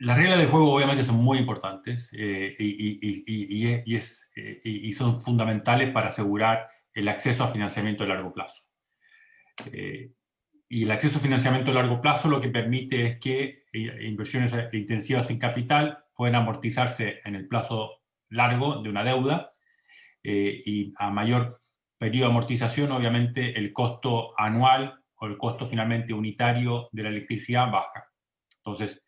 Las reglas del juego obviamente son muy importantes y son fundamentales para asegurar el acceso a financiamiento de largo plazo. Y el acceso a financiamiento de largo plazo lo que permite es que inversiones intensivas en capital pueden amortizarse en el plazo largo de una deuda, y a mayor periodo de amortización, obviamente, el costo anual o el costo finalmente unitario de la electricidad baja. Entonces,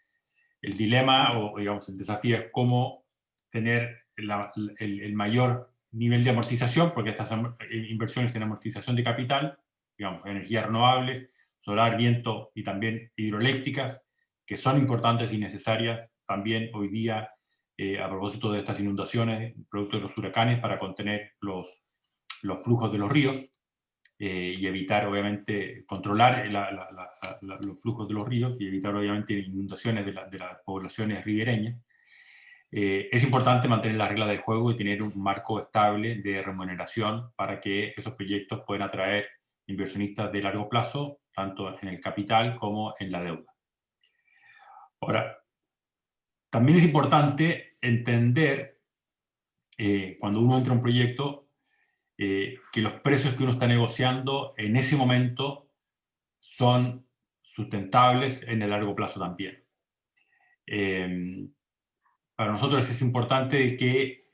el dilema, o digamos, el desafío es cómo tener el mayor nivel de amortización, porque estas inversiones en amortización de capital, digamos, energías renovables, solar, viento y también hidroeléctricas, que son importantes y necesarias también hoy día a propósito de estas inundaciones, producto de los huracanes, para contener los flujos de los ríos y evitar, obviamente, controlar los flujos de los ríos y evitar, obviamente, inundaciones de las poblaciones ribereñas. Es importante mantener las reglas del juego y tener un marco estable de remuneración para que esos proyectos puedan atraer inversionistas de largo plazo, tanto en el capital como en la deuda. Ahora, también es importante entender, cuando uno entra a un proyecto, que los precios que uno está negociando en ese momento son sustentables en el largo plazo también. Para nosotros es importante que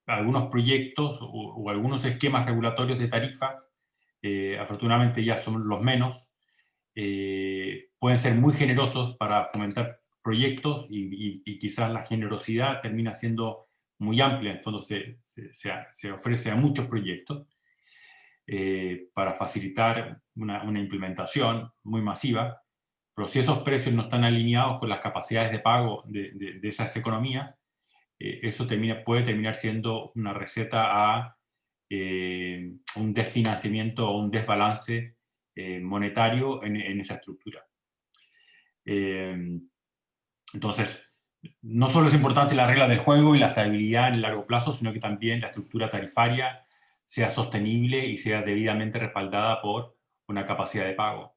algunos proyectos o algunos esquemas regulatorios de tarifa, afortunadamente ya son los menos, pueden ser muy generosos para fomentar proyectos y quizás la generosidad termina siendo muy amplia. En el fondo se ofrece a muchos proyectos para facilitar una implementación muy masiva, pero si esos precios no están alineados con las capacidades de pago de esas economías, eso puede terminar siendo una receta a un desfinanciamiento o un desbalance monetario en esa estructura. Entonces, no solo es importante la regla del juego y la estabilidad en el largo plazo, sino que también la estructura tarifaria sea sostenible y sea debidamente respaldada por una capacidad de pago.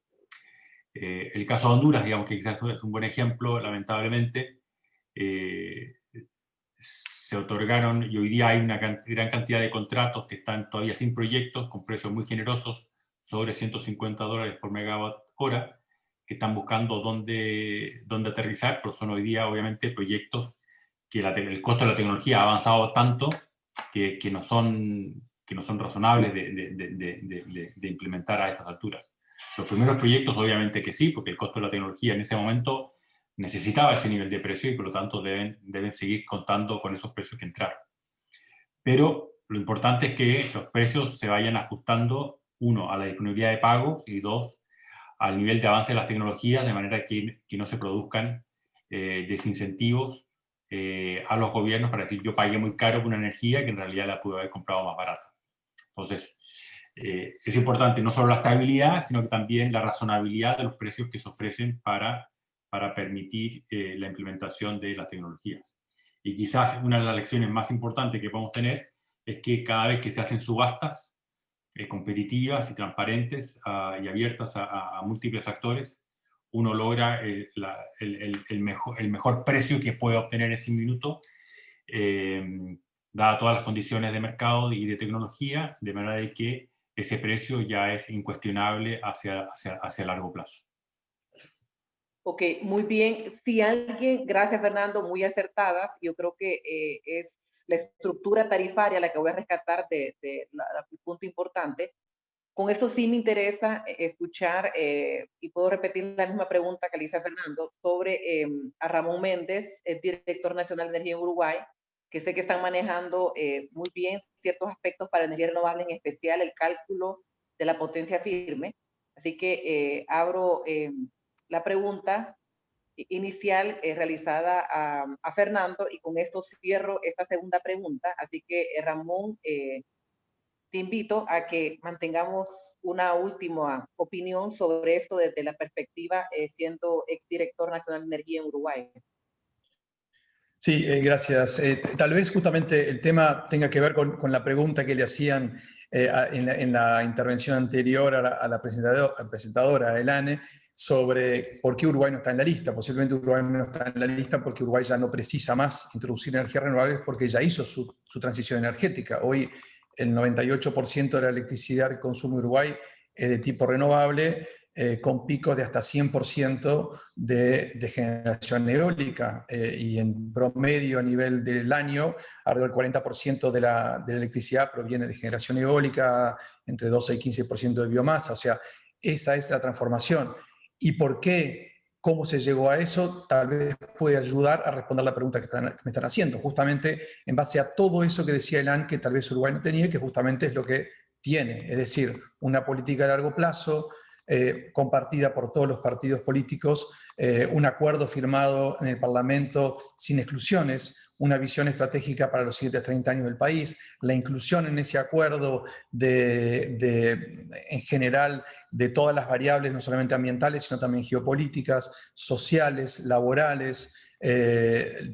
El caso de Honduras, digamos que quizás es un buen ejemplo, lamentablemente, se otorgaron, y hoy día hay una gran cantidad de contratos que están todavía sin proyectos, con precios muy generosos, sobre $150 por megawatt hora, que están buscando dónde aterrizar, pero son hoy día obviamente proyectos que el costo de la tecnología ha avanzado tanto que no son razonables de implementar a estas alturas. Los primeros proyectos obviamente que sí, porque el costo de la tecnología en ese momento necesitaba ese nivel de precio y por lo tanto deben seguir contando con esos precios que entraron. Pero lo importante es que los precios se vayan ajustando, uno, a la disponibilidad de pagos y dos, al nivel de avance de las tecnologías, de manera que no se produzcan desincentivos a los gobiernos para decir yo pagué muy caro por una energía que en realidad la pude haber comprado más barata. Entonces, es importante no solo la estabilidad, sino que también la razonabilidad de los precios que se ofrecen para permitir la implementación de las tecnologías. Y quizás una de las lecciones más importantes que podemos tener es que cada vez que se hacen subastas competitivas y transparentes y abiertas a múltiples actores, uno logra el mejor precio que puede obtener ese minuto, dadas todas las condiciones de mercado y de tecnología, de manera de que ese precio ya es incuestionable hacia largo plazo. Ok, muy bien. Si alguien, gracias Fernando, muy acertadas. Yo creo que es la estructura tarifaria la que voy a rescatar de punto importante. Con esto sí me interesa escuchar, y puedo repetir la misma pregunta que le hice a Fernando, sobre a Ramón Méndez, el director nacional de energía en Uruguay, que sé que están manejando muy bien ciertos aspectos para energía renovable, en especial el cálculo de la potencia firme. Así que abro la pregunta inicial realizada a Fernando, y con esto cierro esta segunda pregunta. Así que Ramón, te invito a que mantengamos una última opinión sobre esto desde la perspectiva siendo exdirector nacional de energía en Uruguay. Sí, gracias. Tal vez justamente el tema tenga que ver con la pregunta que le hacían en la intervención anterior a la presentadora Elane, sobre por qué Uruguay no está en la lista. Posiblemente Uruguay no está en la lista porque Uruguay ya no precisa más introducir energías renovables porque ya hizo su transición energética. Hoy el 98% de la electricidad que consume Uruguay es de tipo renovable, con picos de hasta 100% de generación eólica, y en promedio a nivel del año, alrededor del 40% de la electricidad proviene de generación eólica, entre 12 y 15% de biomasa. O sea, esa es la transformación. ¿Y por qué? ¿Cómo se llegó a eso? Tal vez puede ayudar a responder la pregunta que me están haciendo, justamente en base a todo eso que decía Elan, que tal vez Uruguay no tenía, que justamente es lo que tiene, es decir, una política a largo plazo, compartida por todos los partidos políticos, un acuerdo firmado en el Parlamento sin exclusiones, una visión estratégica para los siguientes 30 años del país, la inclusión en ese acuerdo en general de todas las variables, no solamente ambientales, sino también geopolíticas, sociales, laborales,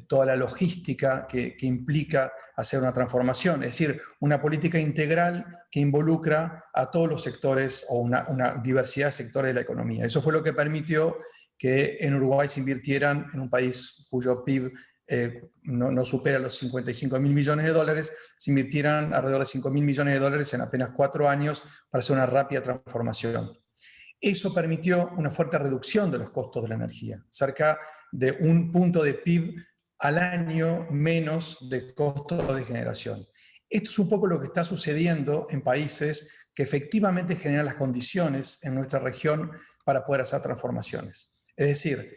toda la logística que implica hacer una transformación, es decir, una política integral que involucra a todos los sectores o una diversidad de sectores de la economía. Eso fue lo que permitió que en Uruguay se invirtieran, en un país cuyo PIB no supera los 55.000 millones de dólares, se invirtieran alrededor de 5.000 millones de dólares en apenas 4 años para hacer una rápida transformación. Eso permitió una fuerte reducción de los costos de la energía, cerca de 1 punto de PIB al año menos de costo de generación. Esto es un poco lo que está sucediendo en países que efectivamente generan las condiciones en nuestra región para poder hacer transformaciones. Es decir,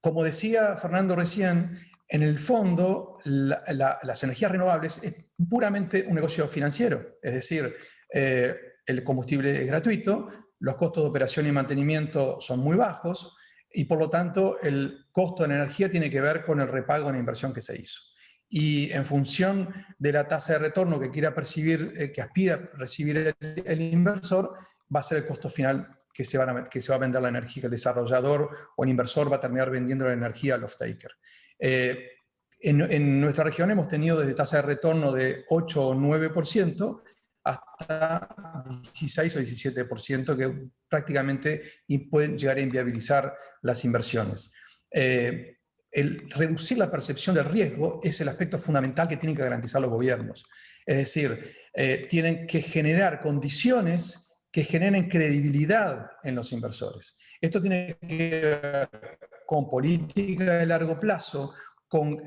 como decía Fernando recién, en el fondo las energías renovables es puramente un negocio financiero, es decir, el combustible es gratuito, los costos de operación y mantenimiento son muy bajos y por lo tanto el costo de la energía tiene que ver con el repago de la inversión que se hizo. Y en función de la tasa de retorno que quiera percibir, que aspira a recibir el inversor, va a ser el costo final que se va a vender la energía, que el desarrollador o el inversor va a terminar vendiendo la energía al off-taker. En nuestra región hemos tenido desde tasa de retorno de 8 o 9% hasta 16 o 17%, que prácticamente pueden llegar a inviabilizar las inversiones. El reducir la percepción del riesgo es el aspecto fundamental que tienen que garantizar los gobiernos. Es decir, tienen que generar condiciones que generen credibilidad en los inversores. Esto tiene que ver con política de largo plazo, con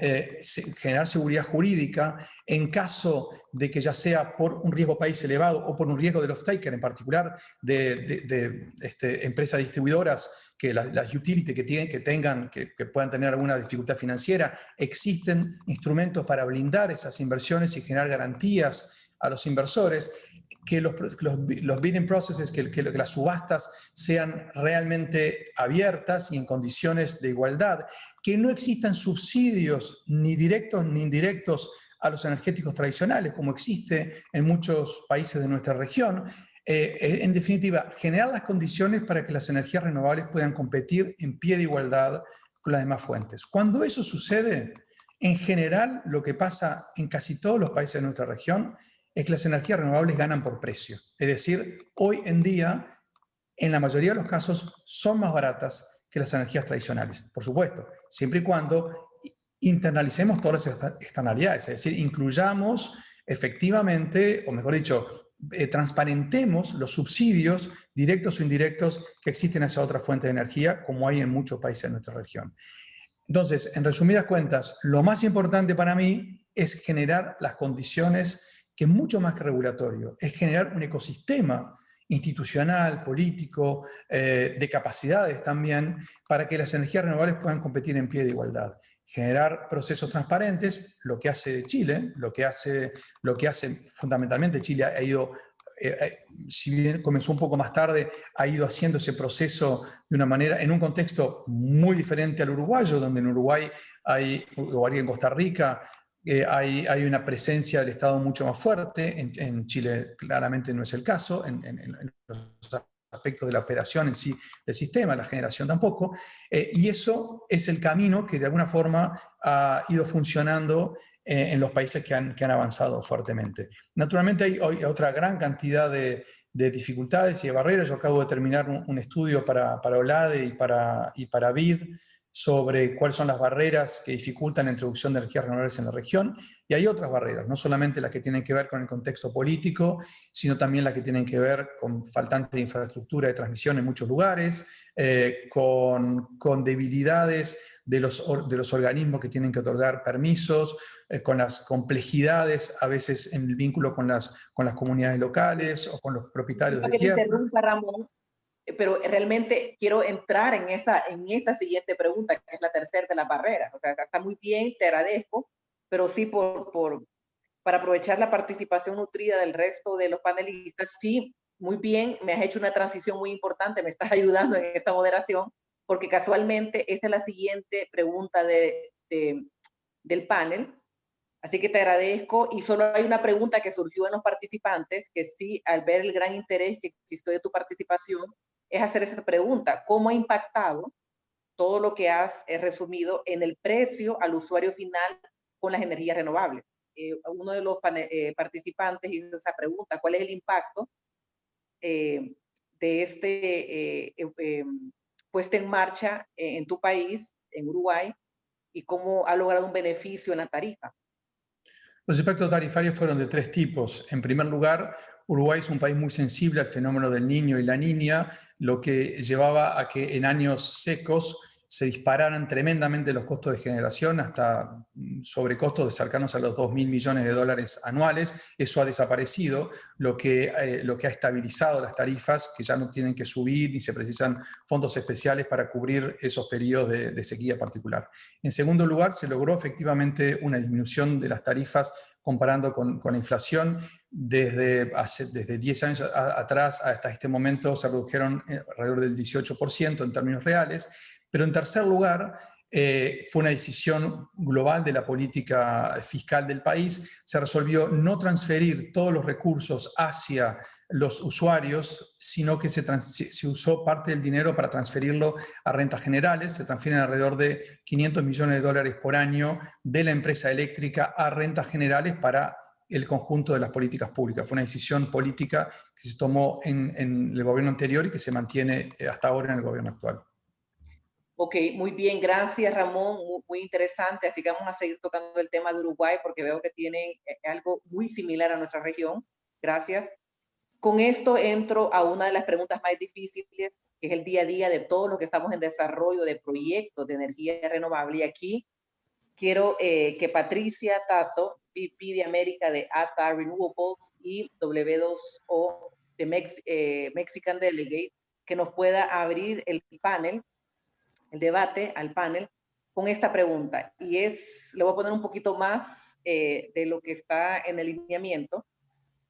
generar seguridad jurídica en caso de que ya sea por un riesgo país elevado o por un riesgo del off-taker, en particular de empresas distribuidoras, que las utility que puedan tener alguna dificultad financiera. Existen instrumentos para blindar esas inversiones y generar garantías a los inversores, que los bidding processes, que las subastas sean realmente abiertas y en condiciones de igualdad, que no existan subsidios ni directos ni indirectos a los energéticos tradicionales, como existe en muchos países de nuestra región. En definitiva, generar las condiciones para que las energías renovables puedan competir en pie de igualdad con las demás fuentes. Cuando eso sucede, en general, lo que pasa en casi todos los países de nuestra región es que las energías renovables ganan por precio. Es decir, hoy en día, en la mayoría de los casos, son más baratas que las energías tradicionales. Por supuesto, siempre y cuando internalicemos todas las externalidades, es decir, incluyamos efectivamente, o mejor dicho, transparentemos los subsidios directos o indirectos que existen hacia otra fuente de energía, como hay en muchos países de nuestra región. Entonces, en resumidas cuentas, lo más importante para mí es generar las condiciones, que es mucho más que regulatorio, es generar un ecosistema institucional, político, de capacidades también, para que las energías renovables puedan competir en pie de igualdad. Generar procesos transparentes, lo que hace Chile, lo que hace fundamentalmente Chile ha ido, si bien comenzó un poco más tarde, ha ido haciendo ese proceso de una manera, en un contexto muy diferente al uruguayo, donde en Uruguay o en Costa Rica, hay una presencia del Estado mucho más fuerte. En Chile claramente no es el caso, en los aspectos de la operación en sí del sistema, la generación tampoco, y eso es el camino que de alguna forma ha ido funcionando en los países que han avanzado fuertemente. Naturalmente hay otra gran cantidad de dificultades y de barreras. Yo acabo de terminar un estudio para OLADE y para BID sobre cuáles son las barreras que dificultan la introducción de energías renovables en la región, y hay otras barreras, no solamente las que tienen que ver con el contexto político, sino también las que tienen que ver con faltante de infraestructura de transmisión en muchos lugares, con debilidades de los organismos que tienen que otorgar permisos, con las complejidades a veces en el vínculo con las comunidades locales o con los propietarios de tierra. Que te interrumpa, Ramón, pero realmente quiero entrar en esa siguiente pregunta, que es la tercera de las barreras. O sea, está muy bien, te agradezco, pero sí para aprovechar la participación nutrida del resto de los panelistas, sí, muy bien, me has hecho una transición muy importante, me estás ayudando en esta moderación, porque casualmente esta es la siguiente pregunta del panel. Así que te agradezco, y solo hay una pregunta que surgió en los participantes, que sí, al ver el gran interés que existió de tu participación, es hacer esa pregunta: ¿cómo ha impactado todo lo que has resumido en el precio al usuario final con las energías renovables? Uno de los participantes hizo esa pregunta: ¿cuál es el impacto de puesta en marcha en tu país, en Uruguay, y cómo ha logrado un beneficio en la tarifa? Los impactos tarifarios fueron de tres tipos. En primer lugar, Uruguay es un país muy sensible al fenómeno del Niño y la Niña, lo que llevaba a que en años secos se dispararan tremendamente los costos de generación hasta sobrecostos de cercanos a los 2.000 millones de dólares anuales. Eso ha desaparecido, lo que ha estabilizado las tarifas, que ya no tienen que subir ni se precisan fondos especiales para cubrir esos periodos de sequía particular. En segundo lugar, se logró efectivamente una disminución de las tarifas comparando con la inflación. Desde 10 años atrás hasta este momento se redujeron alrededor del 18% en términos reales. Pero en tercer lugar, fue una decisión global de la política fiscal del país. Se resolvió no transferir todos los recursos hacia los usuarios, sino que se usó parte del dinero para transferirlo a rentas generales. Se transfieren alrededor de 500 millones de dólares por año de la empresa eléctrica a rentas generales para el conjunto de las políticas públicas. Fue una decisión política que se tomó en el gobierno anterior y que se mantiene hasta ahora en el gobierno actual. Ok, muy bien, gracias Ramón, muy interesante. Así que vamos a seguir tocando el tema de Uruguay porque veo que tienen algo muy similar a nuestra región. Gracias. Con esto entro a una de las preguntas más difíciles, que es el día a día de todos los que estamos en desarrollo de proyectos de energía renovable. Y aquí quiero que Patricia Tato, VP de América de ATA Renewables y W2O de Mexican Delegate, que nos pueda abrir el panel, el debate al panel, con esta pregunta. Y le voy a poner un poquito más de lo que está en el lineamiento.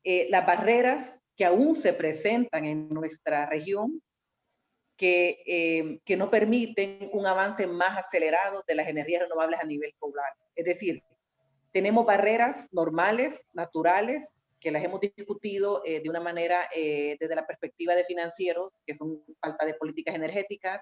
Las barreras que aún se presentan en nuestra región que no permiten un avance más acelerado de las energías renovables a nivel global. Es decir, tenemos barreras normales, naturales, que las hemos discutido de una manera desde la perspectiva de financieros, que son falta de políticas energéticas,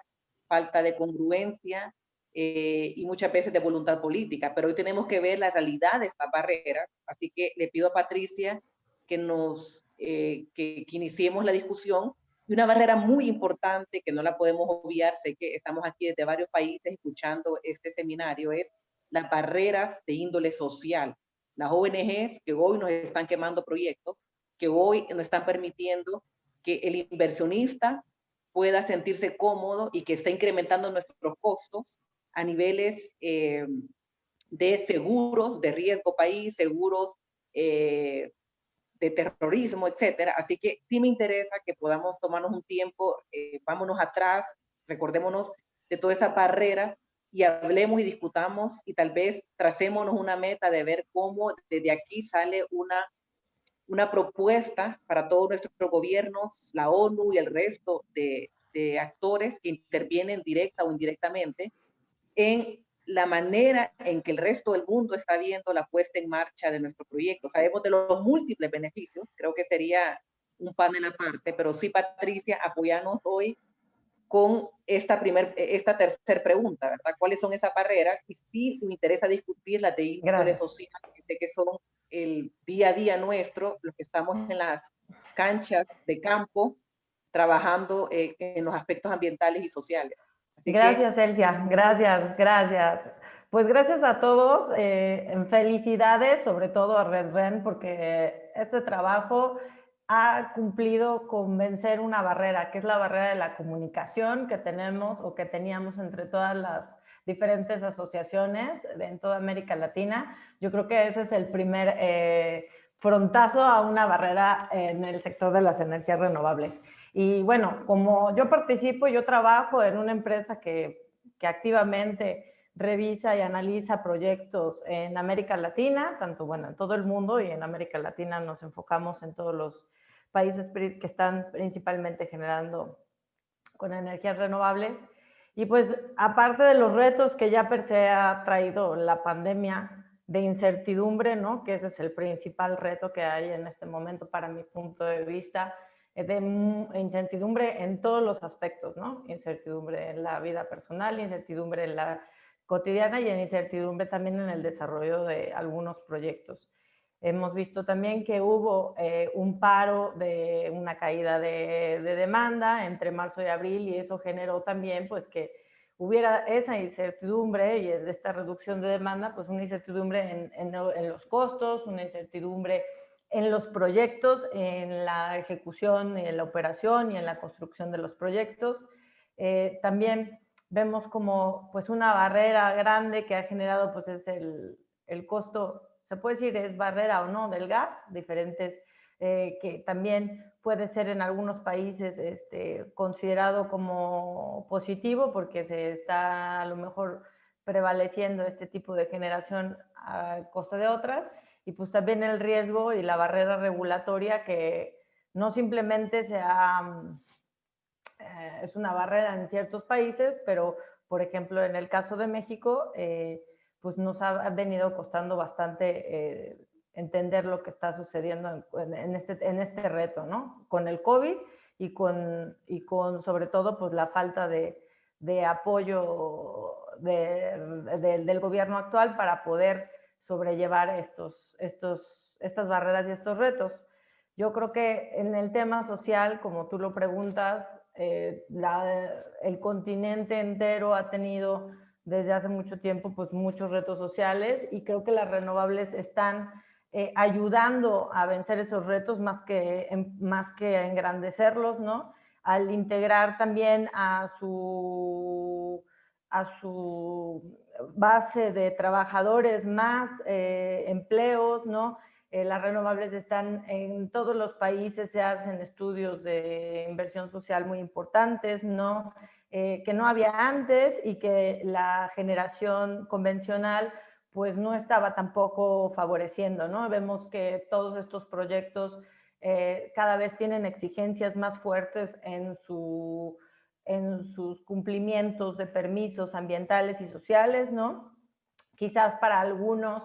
falta de congruencia y muchas veces de voluntad política. Pero hoy tenemos que ver la realidad de estas barreras. Así que le pido a Patricia que iniciemos la discusión. Y una barrera muy importante que no la podemos obviar, sé que estamos aquí desde varios países escuchando este seminario, es las barreras de índole social. Las ONGs que hoy nos están quemando proyectos, que hoy nos están permitiendo que el inversionista pueda sentirse cómodo y que está incrementando nuestros costos a niveles de seguros de riesgo país, seguros de terrorismo, etcétera. Así que sí me interesa que podamos tomarnos un tiempo, vámonos atrás, recordémonos de todas esas barreras y hablemos y discutamos y tal vez tracémonos una meta de ver cómo desde aquí sale una propuesta para todos nuestros gobiernos, la ONU y el resto de actores que intervienen directa o indirectamente en la manera en que el resto del mundo está viendo la puesta en marcha de nuestro proyecto. Sabemos de los múltiples beneficios, creo que sería un panel aparte, pero sí, Patricia, apoyarnos hoy con esta tercera pregunta, ¿verdad? ¿Cuáles son esas barreras? Y sí me interesa discutir las de índole social, que son el día a día nuestro, los que estamos en las canchas de campo, trabajando en los aspectos ambientales y sociales. Así gracias, Elsia, gracias. Pues gracias a todos, felicidades sobre todo a RedRen, porque este trabajo ha cumplido con vencer una barrera, que es la barrera de la comunicación que tenemos o que teníamos entre todas las diferentes asociaciones en toda América Latina. Yo creo que ese es el primer frontazo a una barrera en el sector de las energías renovables. Y bueno, como yo participo, yo trabajo en una empresa que activamente revisa y analiza proyectos en América Latina, tanto bueno, en todo el mundo, y en América Latina nos enfocamos en todos los países que están principalmente generando con energías renovables. Y pues aparte de los retos que ya per se ha traído la pandemia de incertidumbre, ¿no? Que ese es el principal reto que hay en este momento para mi punto de vista, de incertidumbre en todos los aspectos, ¿no? Incertidumbre en la vida personal, incertidumbre en la cotidiana y en incertidumbre también en el desarrollo de algunos proyectos. Hemos visto también que hubo un paro de una caída de demanda entre marzo y abril, y eso generó también pues que hubiera esa incertidumbre y esta reducción de demanda, pues una incertidumbre en los costos, una incertidumbre en los proyectos, en la ejecución, en la operación y en la construcción de los proyectos. También vemos como pues una barrera grande que ha generado pues es el costo, se puede decir es barrera o no, del gas, diferentes, que también puede ser en algunos países considerado como positivo porque se está a lo mejor prevaleciendo este tipo de generación a costa de otras, y pues también el riesgo y la barrera regulatoria que no simplemente es una barrera en ciertos países, pero por ejemplo en el caso de México, pues nos ha venido costando bastante entender lo que está sucediendo en este reto, ¿no? Con el COVID y con sobre todo pues la falta de apoyo del gobierno actual para poder sobrellevar estas barreras y estos retos. Yo creo que en el tema social, como tú lo preguntas, el continente entero ha tenido desde hace mucho tiempo pues muchos retos sociales, y creo que las renovables están ayudando a vencer esos retos más que a engrandecerlos, ¿no? Al integrar también a su base de trabajadores más empleos, ¿no? Las renovables están en todos los países, se hacen estudios de inversión social muy importantes, ¿no? Que no había antes, y que la generación convencional pues no estaba tampoco favoreciendo, ¿no? Vemos que todos estos proyectos cada vez tienen exigencias más fuertes en sus cumplimientos de permisos ambientales y sociales, ¿no? Quizás para algunos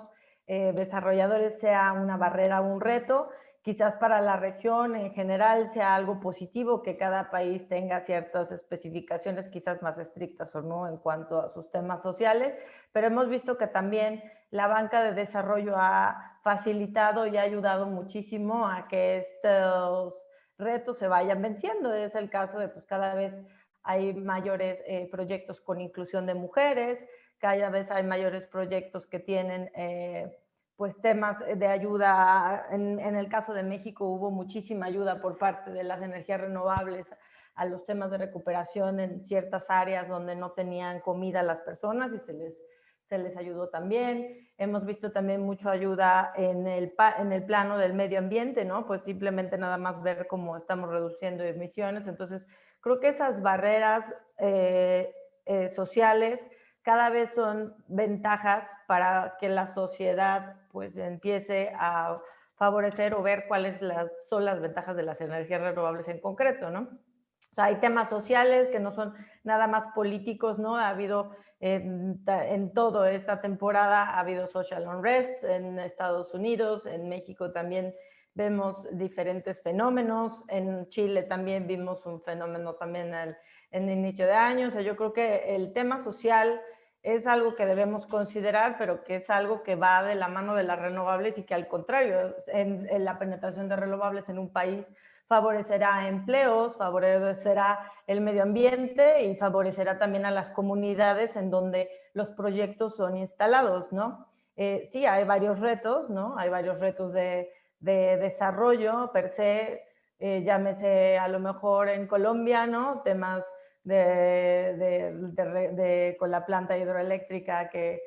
desarrolladores sea una barrera o un reto, quizás para la región en general sea algo positivo que cada país tenga ciertas especificaciones quizás más estrictas o no en cuanto a sus temas sociales, pero hemos visto que también la banca de desarrollo ha facilitado y ha ayudado muchísimo a que estos retos se vayan venciendo. Es el caso de pues cada vez hay mayores proyectos con inclusión de mujeres, cada vez hay mayores proyectos que tienen pues temas de ayuda. En el caso de México hubo muchísima ayuda por parte de las energías renovables a los temas de recuperación en ciertas áreas donde no tenían comida las personas, y se les ayudó también. Hemos visto también mucha ayuda en el plano del medio ambiente, ¿no? Pues simplemente nada más ver cómo estamos reduciendo emisiones. Entonces, creo que esas barreras sociales cada vez son ventajas para que la sociedad pues empiece a favorecer o ver cuáles son las ventajas de las energías renovables en concreto, ¿no? O sea, hay temas sociales que no son nada más políticos, ¿no? Ha habido en toda esta temporada, ha habido social unrest en Estados Unidos, en México también vemos diferentes fenómenos, en Chile también vimos un fenómeno también en el inicio de año. O sea, yo creo que el tema social es algo que debemos considerar, pero que es algo que va de la mano de las renovables y que al contrario, en la penetración de renovables en un país favorecerá empleos, favorecerá el medio ambiente y favorecerá también a las comunidades en donde los proyectos son instalados, ¿no? Sí, hay varios retos, ¿no? Hay varios retos de desarrollo per se, llámese a lo mejor en Colombia, ¿no? Temas con la planta hidroeléctrica que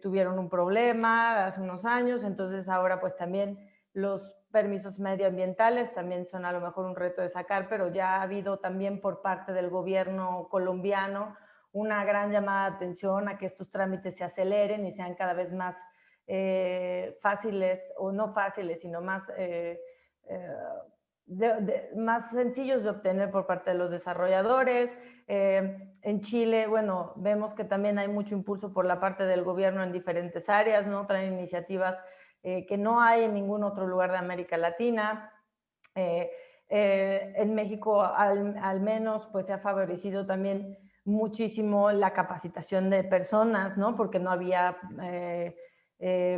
tuvieron un problema hace unos años, entonces ahora pues también los permisos medioambientales también son a lo mejor un reto de sacar, pero ya ha habido también por parte del gobierno colombiano una gran llamada de atención a que estos trámites se aceleren y sean cada vez más fáciles, o no fáciles, sino más, más sencillos de obtener por parte de los desarrolladores. En Chile, bueno, vemos que también hay mucho impulso por la parte del gobierno en diferentes áreas, ¿no? Traen iniciativas que no hay en ningún otro lugar de América Latina. En México, al menos, pues se ha favorecido también muchísimo la capacitación de personas, ¿no? Porque no había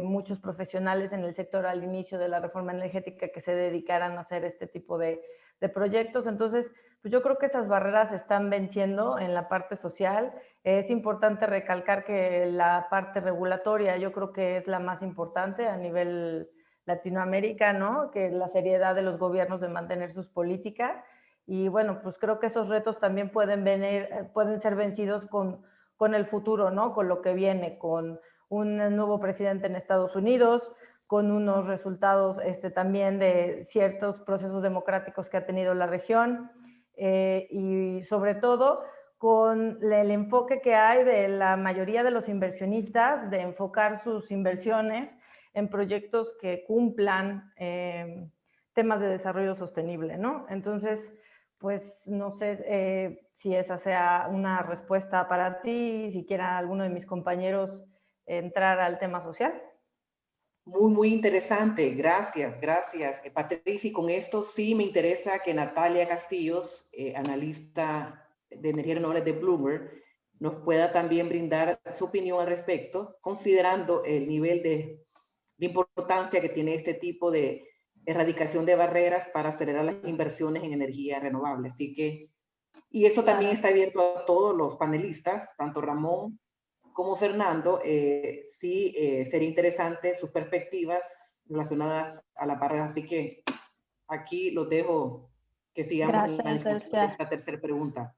muchos profesionales en el sector al inicio de la reforma energética que se dedicaran a hacer este tipo de proyectos. Entonces, pues yo creo que esas barreras se están venciendo en la parte social. Es importante recalcar que la parte regulatoria yo creo que es la más importante a nivel Latinoamérica, ¿no? Que es la seriedad de los gobiernos de mantener sus políticas. Y bueno, pues creo que esos retos también pueden ser vencidos con el futuro, ¿no? Con lo que viene, con un nuevo presidente en Estados Unidos, con unos resultados también de ciertos procesos democráticos que ha tenido la región, y sobre todo con el enfoque que hay de la mayoría de los inversionistas de enfocar sus inversiones en proyectos que cumplan temas de desarrollo sostenible, ¿no? Entonces, pues no sé si esa sea una respuesta para ti, si quiera alguno de mis compañeros entrar al tema social. Muy interesante. Gracias, gracias. Patricia, y con esto sí me interesa que Natalia Castillos, analista de energía renovable de Bloomberg, nos pueda también brindar su opinión al respecto, considerando el nivel de importancia que tiene este tipo de erradicación de barreras para acelerar las inversiones en energía renovable. Así que, y esto también está abierto a todos los panelistas, tanto Ramón como Fernando. Sí, sería interesante sus perspectivas relacionadas a la barrera. Así que aquí los dejo que sigamos en la discusión de esta tercera pregunta.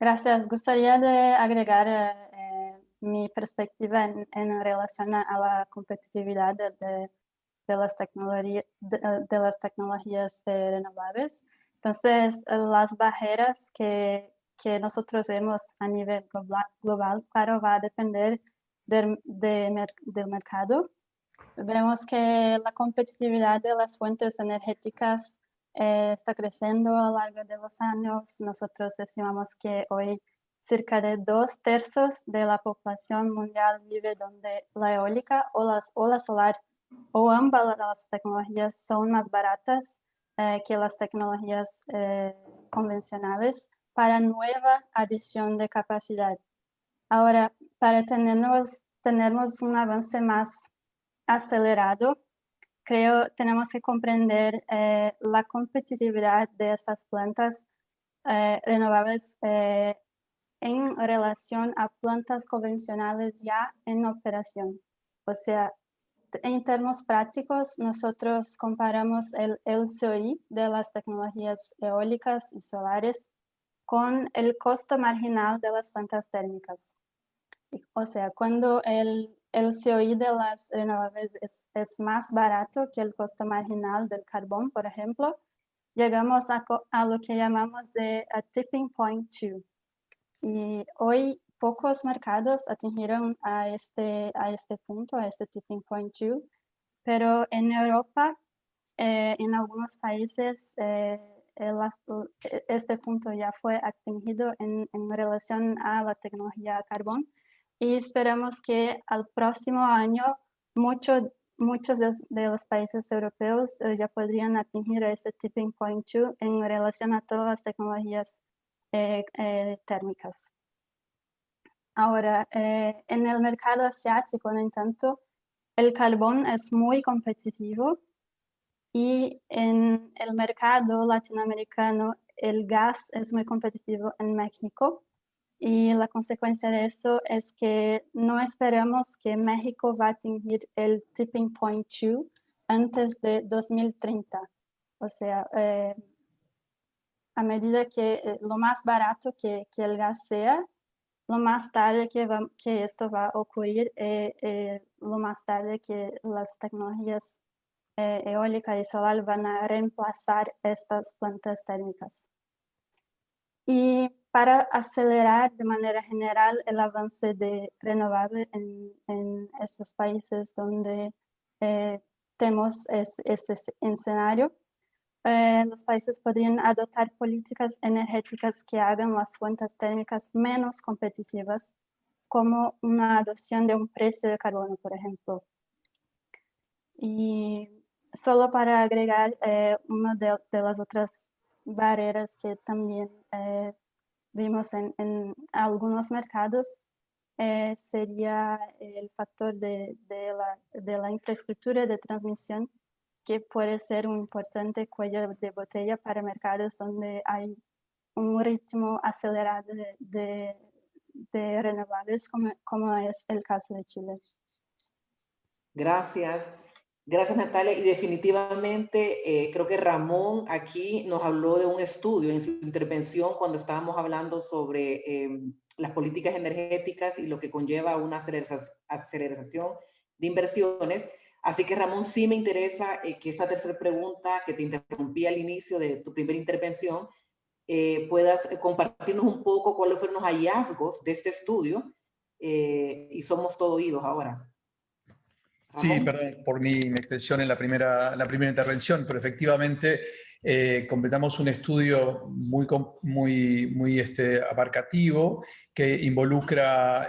Gracias. Gustaría de agregar mi perspectiva en relación a la competitividad de las tecnologías renovables. Entonces, las barreras que nosotros vemos a nivel global, claro, va a depender del mercado. Vemos que la competitividad de las fuentes energéticas está creciendo a lo largo de los años. Nosotros estimamos que hoy cerca de 2/3 de la población mundial vive donde la eólica o la solar o ambas las tecnologías son más baratas que las tecnologías convencionales para nueva adición de capacidad. Ahora, para tenernos un avance más acelerado, creo tenemos que comprender la competitividad de estas plantas renovables en relación a plantas convencionales ya en operación. O sea, en términos prácticos, nosotros comparamos el LCOI de las tecnologías eólicas y solares con el costo marginal de las plantas térmicas. O sea, cuando el LCOI de las renovables es más barato que el costo marginal del carbón, por ejemplo, llegamos a lo que llamamos de a tipping point 2. Y hoy pocos mercados atingieron a este punto, a este tipping point 2, pero en Europa, en algunos países, este punto ya fue atingido en relación a la tecnología carbón, y esperamos que al próximo año muchos de los países europeos ya podrían atingir este tipping point 2 en relación a todas las tecnologías térmicas. Ahora, en el mercado asiático, en tanto, el carbón es muy competitivo, y en el mercado latinoamericano el gas es muy competitivo en México, y la consecuencia de eso es que no esperamos que México va a atingir el tipping point 2 antes de 2030. O sea, a medida que lo más barato que el gas sea, lo más tarde que esto va a ocurrir, lo más tarde que las tecnologías eólica y solar van a reemplazar estas plantas térmicas. Y para acelerar de manera general el avance de renovable en estos países donde tenemos este escenario, los países podrían adoptar políticas energéticas que hagan las fuentes térmicas menos competitivas, como una adopción de un precio de carbono, por ejemplo. Y solo para agregar una de las otras barreras que también vimos en algunos mercados, sería el factor de la infraestructura de transmisión, que puede ser un importante cuello de botella para mercados donde hay un ritmo acelerado de renovables, como es el caso de Chile. Gracias. Gracias, Natalia. Y definitivamente creo que Ramón aquí nos habló de un estudio en su intervención cuando estábamos hablando sobre las políticas energéticas y lo que conlleva una aceleración de inversiones. Así que, Ramón, sí me interesa que esa tercera pregunta que te interrumpí al inicio de tu primera intervención, puedas compartirnos un poco cuáles fueron los hallazgos de este estudio, y somos todo oídos ahora. Sí, perdón por mi extensión en la primera intervención, pero efectivamente completamos un estudio muy abarcativo que involucra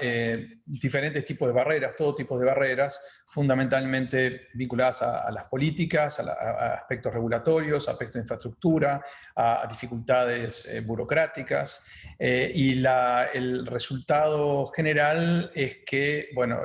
diferentes tipos de barreras, todo tipo de barreras, fundamentalmente vinculadas a las políticas, a aspectos regulatorios, a aspectos de infraestructura, a dificultades burocráticas. Y el resultado general es que, bueno,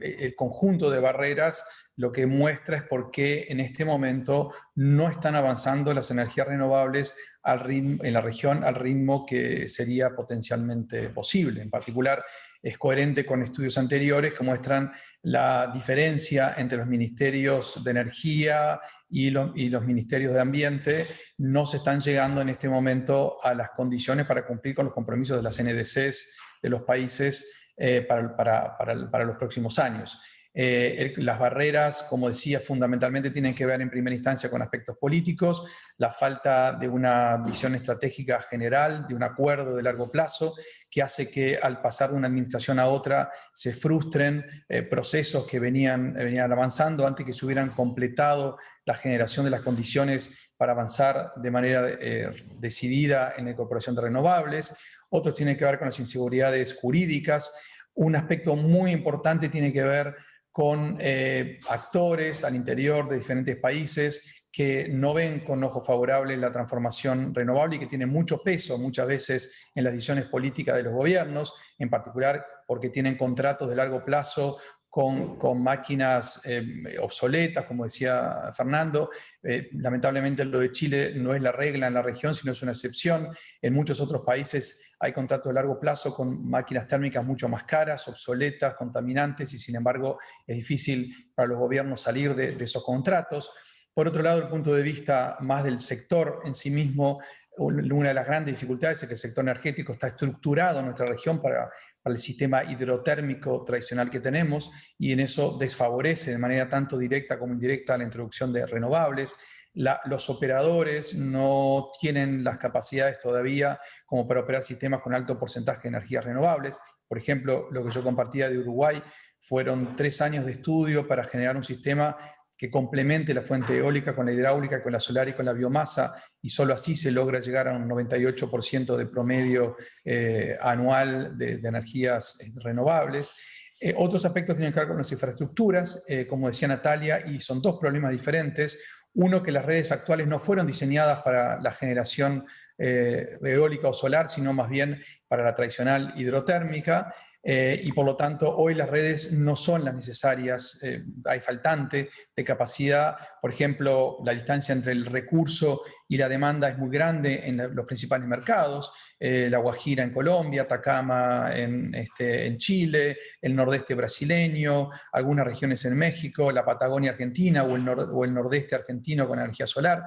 el conjunto de barreras lo que muestra es por qué en este momento no están avanzando las energías renovables en la región al ritmo que sería potencialmente posible. En particular, es coherente con estudios anteriores que muestran la diferencia entre los ministerios de energía y los ministerios de ambiente. No se están llegando en este momento a las condiciones para cumplir con los compromisos de las NDCs de los países para los próximos años. Las barreras, como decía, fundamentalmente tienen que ver en primera instancia con aspectos políticos, la falta de una visión estratégica general, de un acuerdo de largo plazo, que hace que al pasar de una administración a otra se frustren procesos que venían avanzando antes que se hubieran completado la generación de las condiciones para avanzar de manera decidida en la incorporación de renovables. Otros tienen que ver con las inseguridades jurídicas. Un aspecto muy importante tiene que ver con actores al interior de diferentes países que no ven con ojo favorable la transformación renovable y que tienen mucho peso muchas veces en las decisiones políticas de los gobiernos, en particular porque tienen contratos de largo plazo con máquinas obsoletas, como decía Fernando. Lamentablemente lo de Chile no es la regla en la región, sino es una excepción. En muchos otros países hay contratos de largo plazo con máquinas térmicas mucho más caras, obsoletas, contaminantes, y sin embargo es difícil para los gobiernos salir de esos contratos. Por otro lado, el punto de vista más del sector en sí mismo, una de las grandes dificultades es que el sector energético está estructurado en nuestra región para el sistema hidrotérmico tradicional que tenemos, y en eso desfavorece de manera tanto directa como indirecta la introducción de renovables. Los operadores no tienen las capacidades todavía como para operar sistemas con alto porcentaje de energías renovables. Por ejemplo, lo que yo compartía de Uruguay fueron 3 años de estudio para generar un sistema que complemente la fuente eólica con la hidráulica, con la solar y con la biomasa, y solo así se logra llegar a un 98% de promedio anual de energías renovables. Otros aspectos tienen que ver con las infraestructuras, como decía Natalia, y son dos problemas diferentes. Uno, que las redes actuales no fueron diseñadas para la generación eólica o solar, sino más bien para la tradicional hidrotérmica, y por lo tanto hoy las redes no son las necesarias, hay faltante de capacidad. Por ejemplo, la distancia entre el recurso y la demanda es muy grande en los principales mercados, La Guajira en Colombia, Atacama en Chile, el nordeste brasileño, algunas regiones en México, la Patagonia argentina o el nordeste argentino con energía solar.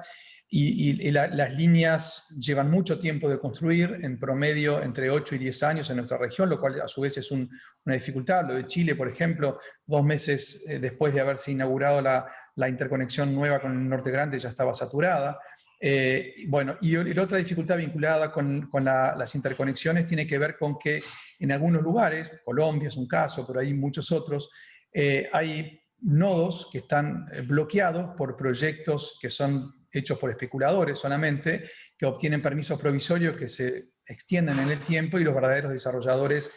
Y las líneas llevan mucho tiempo de construir, en promedio entre 8 y 10 años en nuestra región, lo cual a su vez es una dificultad. Lo de Chile, por ejemplo, 2 meses después de haberse inaugurado la interconexión nueva con el Norte Grande ya estaba saturada. Bueno, y la otra dificultad vinculada con las interconexiones tiene que ver con que en algunos lugares, Colombia es un caso, pero hay muchos otros, hay nodos que están bloqueados por proyectos que son hechos por especuladores solamente, que obtienen permisos provisorios que se extienden en el tiempo, y los verdaderos desarrolladores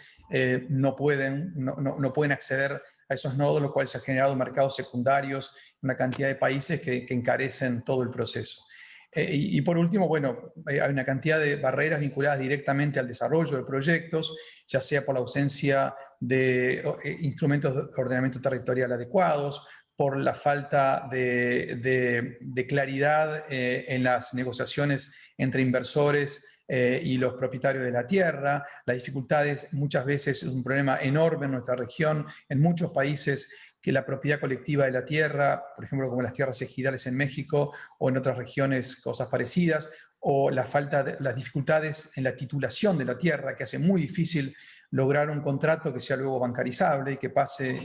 no pueden acceder a esos nodos, lo cual se ha generado mercados secundarios en una cantidad de países que encarecen todo el proceso. Y por último, bueno, hay una cantidad de barreras vinculadas directamente al desarrollo de proyectos, ya sea por la ausencia de instrumentos de ordenamiento territorial adecuados, por la falta de claridad en las negociaciones entre inversores y los propietarios de la tierra. Las dificultades muchas veces es un problema enorme en nuestra región, en muchos países, que la propiedad colectiva de la tierra, por ejemplo, como las tierras ejidales en México o en otras regiones, cosas parecidas, o las dificultades en la titulación de la tierra, que hace muy difícil lograr un contrato que sea luego bancarizable y que pase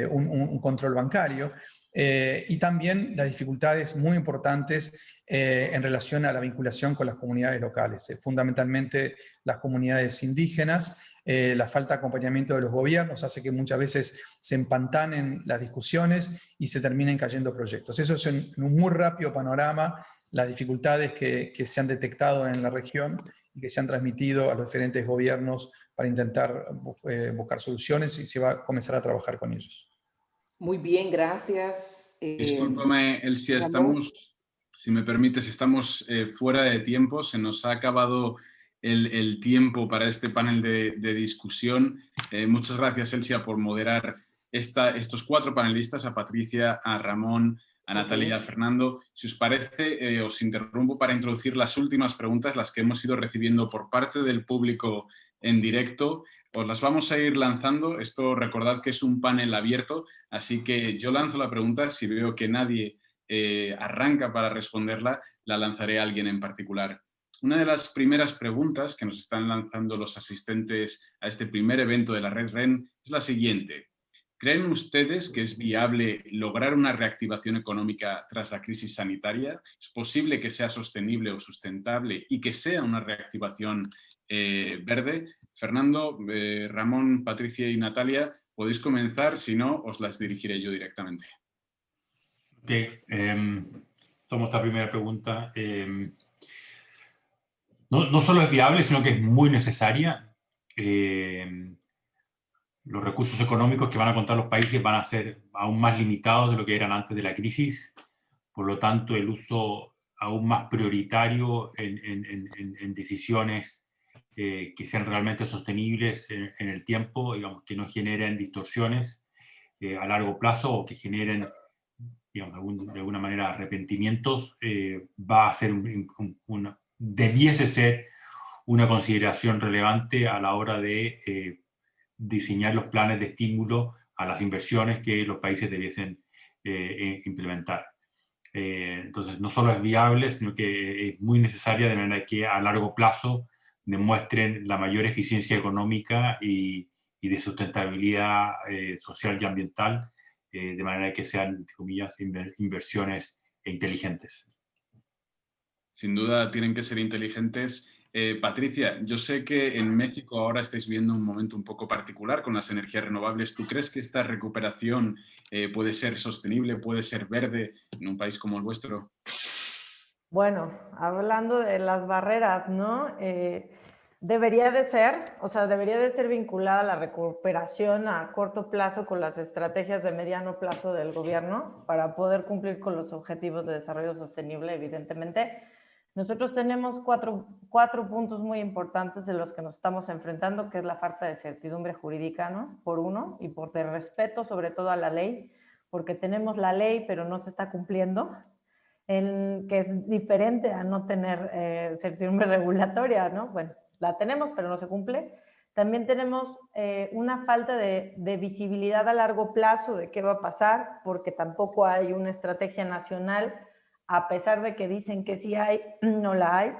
un control bancario. Y también las dificultades muy importantes en relación a la vinculación con las comunidades locales, fundamentalmente las comunidades indígenas. La falta de acompañamiento de los gobiernos hace que muchas veces se empantanen las discusiones y se terminen cayendo proyectos. Eso es en un muy rápido panorama las dificultades que se han detectado en la región y que se han transmitido a los diferentes gobiernos para intentar buscar soluciones, y se va a comenzar a trabajar con ellos. Muy bien, gracias. Discúlpame, Elsia, si me permites, estamos fuera de tiempo, se nos ha acabado el tiempo para este panel de discusión. Muchas gracias, Elsia, por moderar estos 4 panelistas, a Patricia, a Ramón, a Natalia y a Fernando. Si os parece, os interrumpo para introducir las últimas preguntas, las que hemos ido recibiendo por parte del público en directo. Os las vamos a ir lanzando. Esto, recordad que es un panel abierto, así que yo lanzo la pregunta. Si veo que nadie arranca para responderla, la lanzaré a alguien en particular. Una de las primeras preguntas que nos están lanzando los asistentes a este primer evento de la Red REN es la siguiente. ¿Creen ustedes que es viable lograr una reactivación económica tras la crisis sanitaria? ¿Es posible que sea sostenible o sustentable y que sea una reactivación verde? Fernando, Ramón, Patricia y Natalia, podéis comenzar, si no, os las dirigiré yo directamente. Ok, tomo esta primera pregunta. No solo es viable, sino que es muy necesaria. Los recursos económicos que van a contar los países van a ser aún más limitados de lo que eran antes de la crisis. Por lo tanto, el uso aún más prioritario en decisiones que sean realmente sostenibles en el tiempo, digamos, que no generen distorsiones a largo plazo o que generen, digamos, de alguna manera arrepentimientos, va a ser debiese ser una consideración relevante a la hora de diseñar los planes de estímulo a las inversiones que los países debiesen implementar. Entonces, no solo es viable, sino que es muy necesaria, de manera que a largo plazo demuestren la mayor eficiencia económica y de sustentabilidad social y ambiental, de manera que sean, entre comillas, inversiones inteligentes. Sin duda tienen que ser inteligentes. Patricia, yo sé que en México ahora estáis viviendo un momento un poco particular con las energías renovables. ¿Tú crees que esta recuperación puede ser sostenible, puede ser verde en un país como el vuestro? Bueno, hablando de las barreras, ¿no? Debería de ser, o sea, debería de ser vinculada la recuperación a corto plazo con las estrategias de mediano plazo del gobierno para poder cumplir con los objetivos de desarrollo sostenible, evidentemente. Nosotros tenemos cuatro puntos muy importantes en los que nos estamos enfrentando, que es la falta de certidumbre jurídica, ¿no? Por uno, y por de respeto sobre todo a la ley, porque tenemos la ley pero no se está cumpliendo, que es diferente a no tener certidumbre regulatoria, ¿no? Bueno, la tenemos pero no se cumple. También tenemos una falta de visibilidad a largo plazo de qué va a pasar, porque tampoco hay una estrategia nacional, a pesar de que dicen que sí hay, no la hay.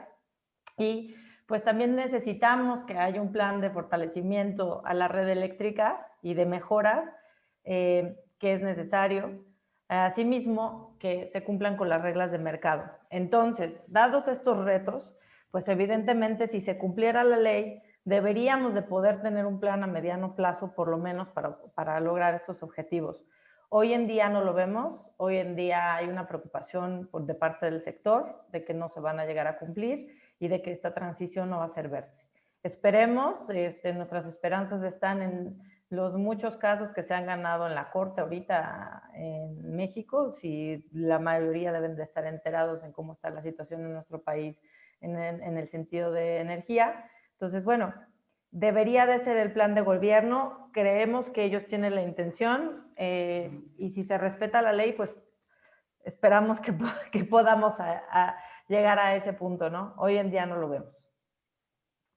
Y pues también necesitamos que haya un plan de fortalecimiento a la red eléctrica y de mejoras que es necesario. Asimismo, que se cumplan con las reglas de mercado. Entonces, dados estos retos, pues evidentemente si se cumpliera la ley, deberíamos de poder tener un plan a mediano plazo, por lo menos para lograr estos objetivos. Hoy en día no lo vemos, hoy en día hay una preocupación de parte del sector de que no se van a llegar a cumplir y de que esta transición no va a ser verse. Esperemos, nuestras esperanzas están en los muchos casos que se han ganado en la corte ahorita en México, si la mayoría deben de estar enterados en cómo está la situación en nuestro país en el sentido de energía. Entonces, bueno, debería de ser el plan de gobierno, creemos que ellos tienen la intención y si se respeta la ley, pues esperamos que podamos llegar a ese punto, ¿no? Hoy en día no lo vemos.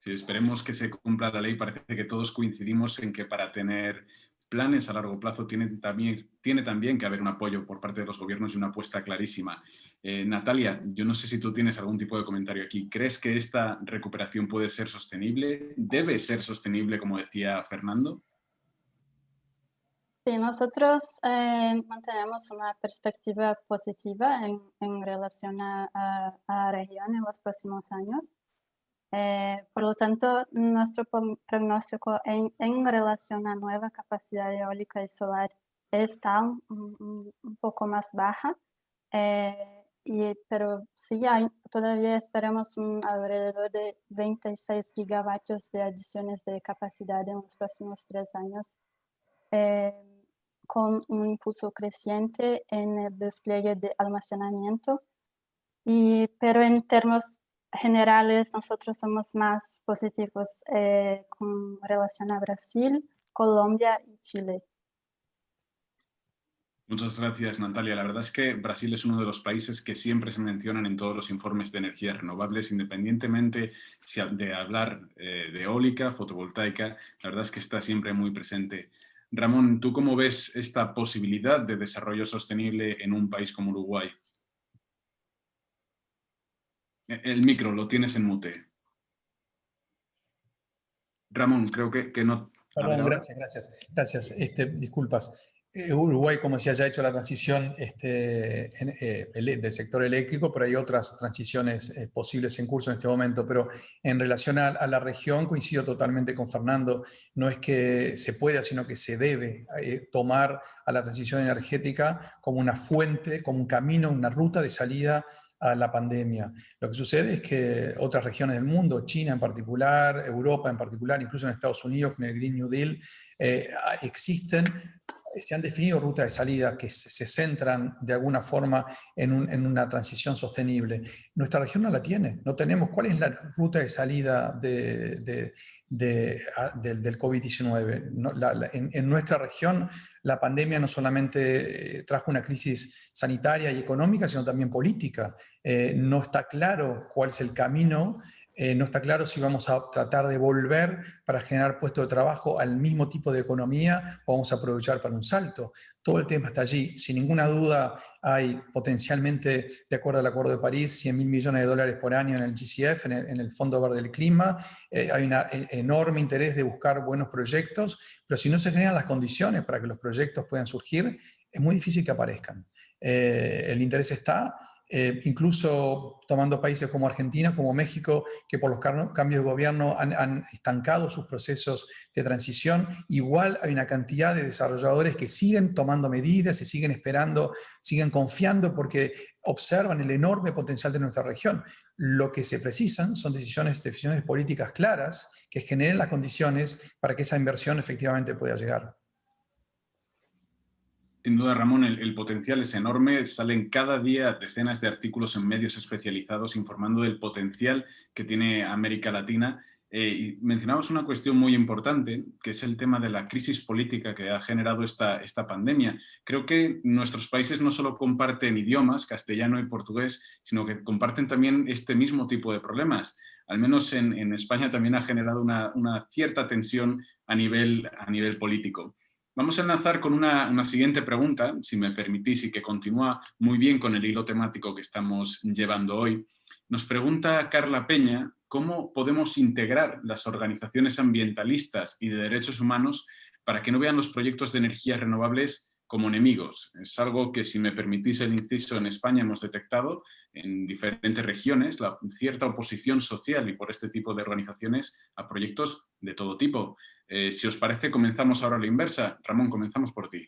Si esperemos que se cumpla la ley, parece que todos coincidimos en que para tener planes a largo plazo tiene también que haber un apoyo por parte de los gobiernos y una apuesta clarísima. Natalia, yo no sé si tú tienes algún tipo de comentario aquí. ¿Crees que esta recuperación puede ser sostenible? ¿Debe ser sostenible, como decía Fernando? Sí, nosotros mantenemos una perspectiva positiva en relación a la región en los próximos años. Por lo tanto, nuestro pronóstico en relación a nueva capacidad eólica y solar está un poco más baja, pero sí todavía esperamos alrededor de 26 gigavatios de adiciones de capacidad en los próximos 3 años, con un impulso creciente en el despliegue de almacenamiento, pero en términos generales nosotros somos más positivos con relación a Brasil, Colombia y Chile. Muchas gracias, Natalia. La verdad es que Brasil es uno de los países que siempre se mencionan en todos los informes de energías renovables, independientemente de hablar de eólica, fotovoltaica, la verdad es que está siempre muy presente. Ramón, ¿tú cómo ves esta posibilidad de desarrollo sostenible en un país como Uruguay? El micro, lo tienes en mute. Ramón, creo que no... Perdón, gracias. Disculpas. Uruguay, como decía, ya ha hecho la transición del sector eléctrico, pero hay otras transiciones posibles en curso en este momento. Pero en relación a la región, coincido totalmente con Fernando. No es que se pueda, sino que se debe tomar a la transición energética como una fuente, como un camino, una ruta de salida a la pandemia. Lo que sucede es que otras regiones del mundo, China en particular, Europa en particular, incluso en Estados Unidos con el Green New Deal, se han definido rutas de salida que se centran de alguna forma en una transición sostenible. Nuestra región no la tiene, no tenemos. ¿Cuál es la ruta de salida del COVID-19? En nuestra región la pandemia no solamente trajo una crisis sanitaria y económica, sino también política. No está claro cuál es el camino. No está claro si vamos a tratar de volver para generar puestos de trabajo al mismo tipo de economía o vamos a aprovechar para un salto. Todo el tema está allí. Sin ninguna duda hay potencialmente, de acuerdo al Acuerdo de París, $100.000 millones por año en el GCF, en el Fondo Verde del Clima. Hay un enorme interés de buscar buenos proyectos, pero si no se generan las condiciones para que los proyectos puedan surgir, es muy difícil que aparezcan. El interés está. incluso tomando países como Argentina, como México, que por los cambios de gobierno han estancado sus procesos de transición. Igual hay una cantidad de desarrolladores que siguen tomando medidas y siguen esperando, siguen confiando porque observan el enorme potencial de nuestra región. Lo que se precisan son decisiones políticas claras que generen las condiciones para que esa inversión efectivamente pueda llegar. Sin duda, Ramón, el potencial es enorme. Salen cada día decenas de artículos en medios especializados informando del potencial que tiene América Latina. Y mencionamos una cuestión muy importante, que es el tema de la crisis política que ha generado esta pandemia. Creo que nuestros países no solo comparten idiomas, castellano y portugués, sino que comparten también este mismo tipo de problemas. Al menos en España también ha generado una cierta tensión a nivel político. Vamos a enlazar con una siguiente pregunta, si me permitís, y que continúa muy bien con el hilo temático que estamos llevando hoy. Nos pregunta Carla Peña, ¿cómo podemos integrar las organizaciones ambientalistas y de derechos humanos para que no vean los proyectos de energías renovables como enemigos? Es algo que, si me permitís el inciso, en España hemos detectado en diferentes regiones la cierta oposición social y por este tipo de organizaciones a proyectos de todo tipo. Si os parece, comenzamos ahora a la inversa. Ramón, comenzamos por ti.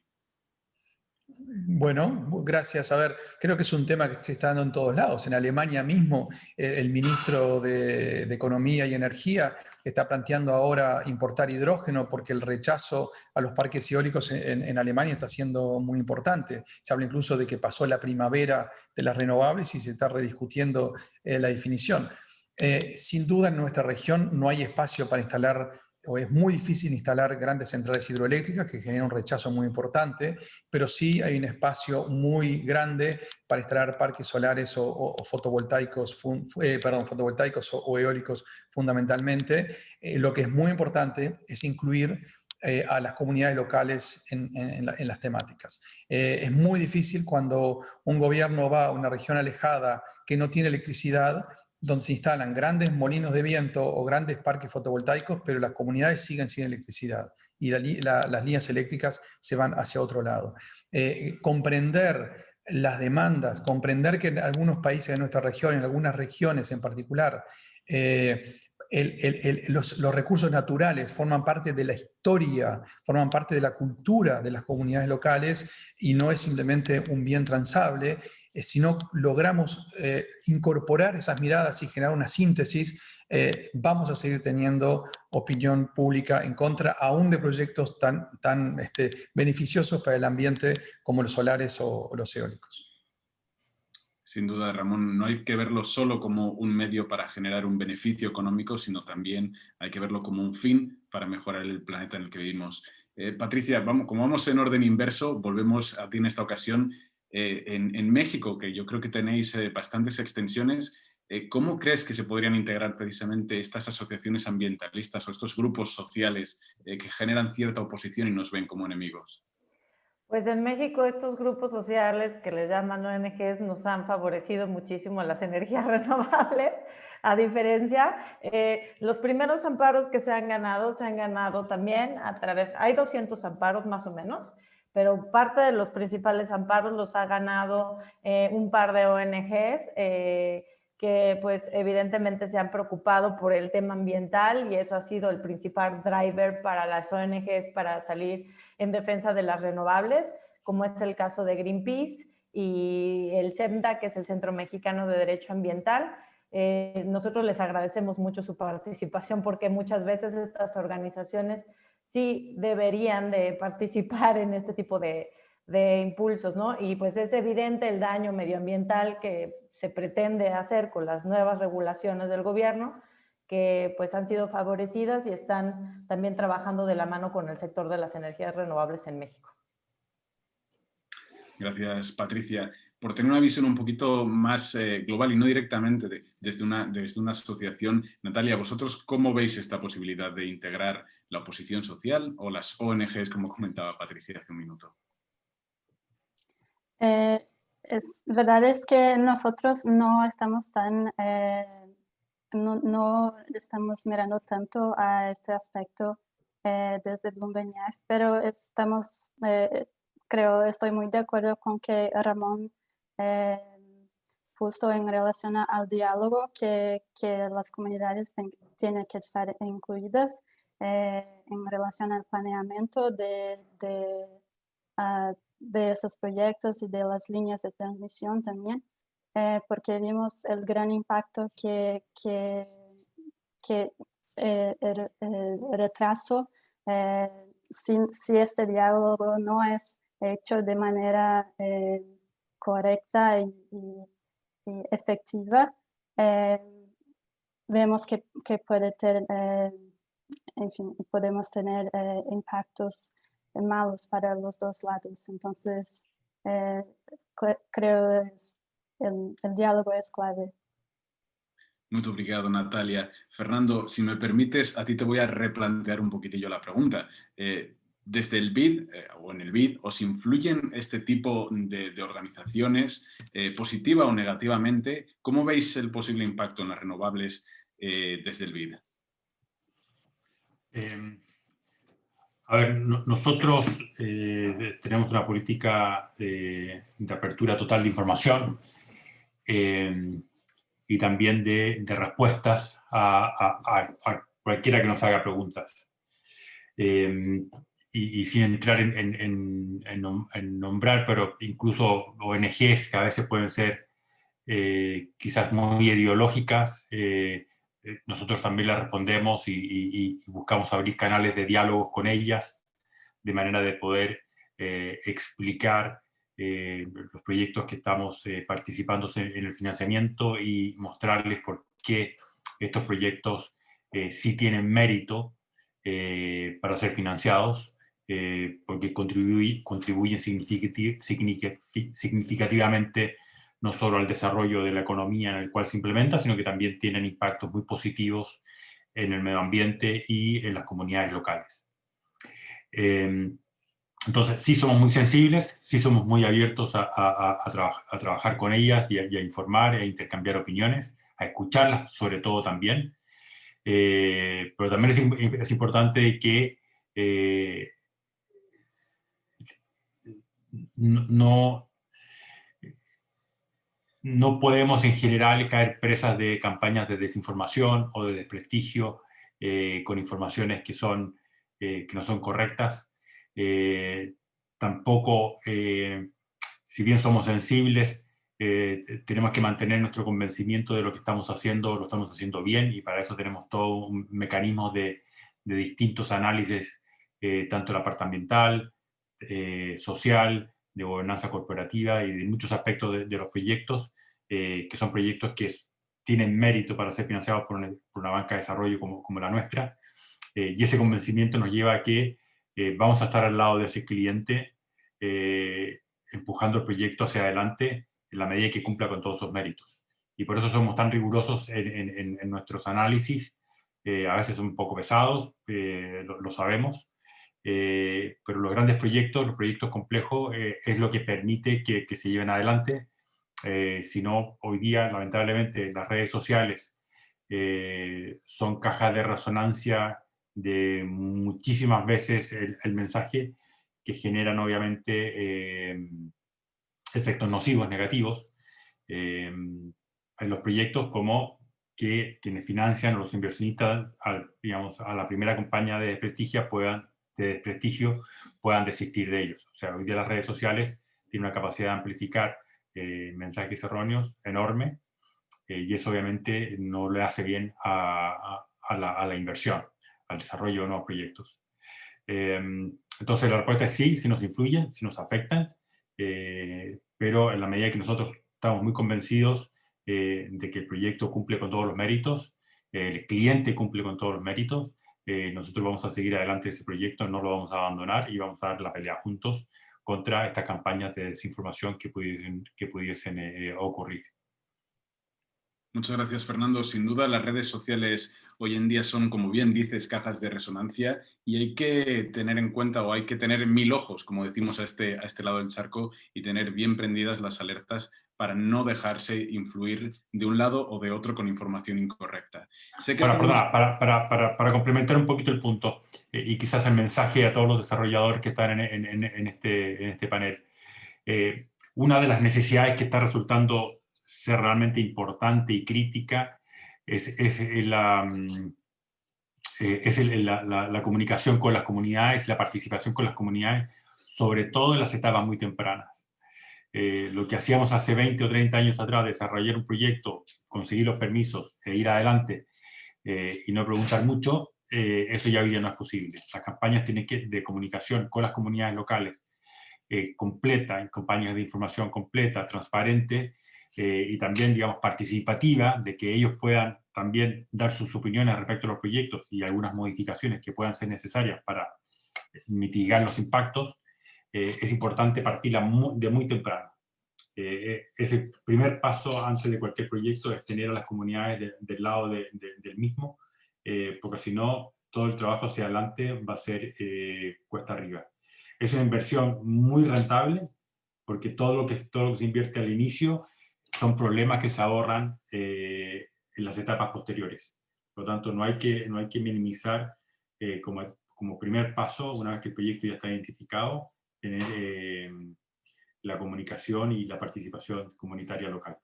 Bueno, gracias. A ver, creo que es un tema que se está dando en todos lados. En Alemania mismo, el ministro de Economía y Energía está planteando ahora importar hidrógeno porque el rechazo a los parques eólicos en Alemania está siendo muy importante. Se habla incluso de que pasó la primavera de las renovables y se está rediscutiendo la definición. Sin duda, en nuestra región no hay espacio para instalar, o es muy difícil instalar grandes centrales hidroeléctricas que generan un rechazo muy importante, pero sí hay un espacio muy grande para instalar parques solares o fotovoltaicos, fotovoltaicos o eólicos fundamentalmente. Lo que es muy importante es incluir a las comunidades locales en las temáticas. Es muy difícil cuando un gobierno va a una región alejada que no tiene electricidad, donde se instalan grandes molinos de viento o grandes parques fotovoltaicos, pero las comunidades siguen sin electricidad y las líneas eléctricas se van hacia otro lado. Comprender las demandas, comprender que en algunos países de nuestra región, en algunas regiones en particular, los recursos naturales forman parte de la historia, forman parte de la cultura de las comunidades locales y no es simplemente un bien transable. Si no logramos incorporar esas miradas y generar una síntesis, vamos a seguir teniendo opinión pública en contra, aún de proyectos tan beneficiosos para el ambiente como los solares o los eólicos. Sin duda, Ramón, no hay que verlo solo como un medio para generar un beneficio económico, sino también hay que verlo como un fin para mejorar el planeta en el que vivimos. Patricia, como vamos en orden inverso, volvemos a ti en esta ocasión. En México, que yo creo que tenéis bastantes extensiones, ¿cómo crees que se podrían integrar precisamente estas asociaciones ambientalistas o estos grupos sociales que generan cierta oposición y nos ven como enemigos? Pues en México estos grupos sociales que les llaman ONGs nos han favorecido muchísimo las energías renovables. A diferencia, los primeros amparos que se han ganado también a través, hay 200 amparos más o menos, pero parte de los principales amparos los ha ganado un par de ONGs que pues evidentemente se han preocupado por el tema ambiental y eso ha sido el principal driver para las ONGs para salir en defensa de las renovables, como es el caso de Greenpeace y el CEMDA, que es el Centro Mexicano de Derecho Ambiental. Nosotros les agradecemos mucho su participación porque muchas veces estas organizaciones sí deberían de participar en este tipo de impulsos, ¿no? Y pues es evidente el daño medioambiental que se pretende hacer con las nuevas regulaciones del gobierno, que pues han sido favorecidas y están también trabajando de la mano con el sector de las energías renovables en México. Gracias, Patricia. Por tener una visión un poquito más global y no directamente desde una asociación, Natalia, ¿vosotros cómo veis esta posibilidad de integrar la oposición social o las ONGs, como comentaba Patricia hace un minuto? Verdad es que nosotros no estamos no estamos mirando tanto a este aspecto desde Bloomberg, pero estoy muy de acuerdo con que Ramón justo en relación al diálogo que las comunidades tienen que estar incluidas en relación al planeamiento de esos proyectos y de las líneas de transmisión también, porque vimos el gran impacto que el retraso, si este diálogo no es hecho de manera correcta y efectiva, vemos que puede tener, en fin, podemos tener impactos malos para los dos lados. Entonces, creo que el diálogo es clave. Muito obrigado, Natalia. Fernando, si me permites, a ti te voy a replantear un poquitillo la pregunta. Desde el BID, o en el BID, ¿os influyen este tipo de organizaciones positiva o negativamente? ¿Cómo veis el posible impacto en las renovables desde el BID? A ver, nosotros tenemos una política de apertura total de información y también de respuestas a cualquiera que nos haga preguntas. Y sin entrar en nombrar, pero incluso ONGs que a veces pueden ser quizás muy ideológicas, nosotros también las respondemos y buscamos abrir canales de diálogo con ellas, de manera de poder explicar los proyectos que estamos participando en el financiamiento y mostrarles por qué estos proyectos sí tienen mérito para ser financiados, porque contribuyen significativamente no solo al desarrollo de la economía en el cual se implementa, sino que también tienen impactos muy positivos en el medio ambiente y en las comunidades locales. Entonces, sí somos muy sensibles, sí somos muy abiertos a trabajar con ellas y a informar, a intercambiar opiniones, a escucharlas sobre todo también. Pero también es importante que no podemos en general caer presas de campañas de desinformación o de desprestigio con informaciones que no son correctas. Tampoco, si bien somos sensibles, tenemos que mantener nuestro convencimiento de lo que estamos haciendo, lo estamos haciendo bien, y para eso tenemos todo un mecanismo de distintos análisis, tanto la parte ambiental, social, de gobernanza corporativa y de muchos aspectos de los proyectos, que son proyectos que tienen mérito para ser financiados por una banca de desarrollo como la nuestra, y ese convencimiento nos lleva a que vamos a estar al lado de ese cliente, empujando el proyecto hacia adelante en la medida que cumpla con todos sus méritos. Y por eso somos tan rigurosos en nuestros análisis. A veces son un poco pesados, lo sabemos, pero los grandes proyectos, los proyectos complejos, es lo que permite que se lleven adelante. Si no, hoy día, lamentablemente, las redes sociales son cajas de resonancia de muchísimas veces el mensaje, que generan obviamente efectos nocivos, negativos, en los proyectos, como que quienes financian o los inversionistas, digamos, a la primera campaña de desprestigio puedan desistir de ellos. O sea, hoy día las redes sociales tienen una capacidad de amplificar mensajes erróneos enorme, y eso obviamente no le hace bien a la inversión, al desarrollo de nuevos proyectos. Entonces la respuesta es sí, sí nos influyen, sí nos afectan, pero en la medida que nosotros estamos muy convencidos de que el proyecto cumple con todos los méritos, el cliente cumple con todos los méritos, nosotros vamos a seguir adelante ese proyecto, no lo vamos a abandonar y vamos a dar la pelea juntos contra estas campañas de desinformación que pudiesen ocurrir. Muchas gracias, Fernando. Sin duda, las redes sociales hoy en día son, como bien dices, cajas de resonancia, y hay que tener en cuenta, o hay que tener 1000 ojos, como decimos a este lado del charco, y tener bien prendidas las alertas para no dejarse influir de un lado o de otro con información incorrecta. Sé que para complementar un poquito el punto, y quizás el mensaje a todos los desarrolladores que están en este panel, una de las necesidades que está resultando ser realmente importante y crítica es la comunicación con las comunidades, la participación con las comunidades, sobre todo en las etapas muy tempranas. Lo que hacíamos hace 20 o 30 años atrás, desarrollar un proyecto, conseguir los permisos e ir adelante y no preguntar mucho, eso ya hoy día no es posible. Las campañas de comunicación con las comunidades locales completa, campañas de información completa, transparente y también, digamos, participativa, de que ellos puedan también dar sus opiniones respecto a los proyectos y algunas modificaciones que puedan ser necesarias para mitigar los impactos, es importante partirla de muy temprano. Ese primer paso antes de cualquier proyecto es tener a las comunidades del lado del mismo, porque si no, todo el trabajo hacia adelante va a ser cuesta arriba. Es una inversión muy rentable, porque todo lo que se invierte al inicio son problemas que se ahorran en las etapas posteriores. Por lo tanto, no hay que minimizar como primer paso, una vez que el proyecto ya está identificado, tener la comunicación y la participación comunitaria local.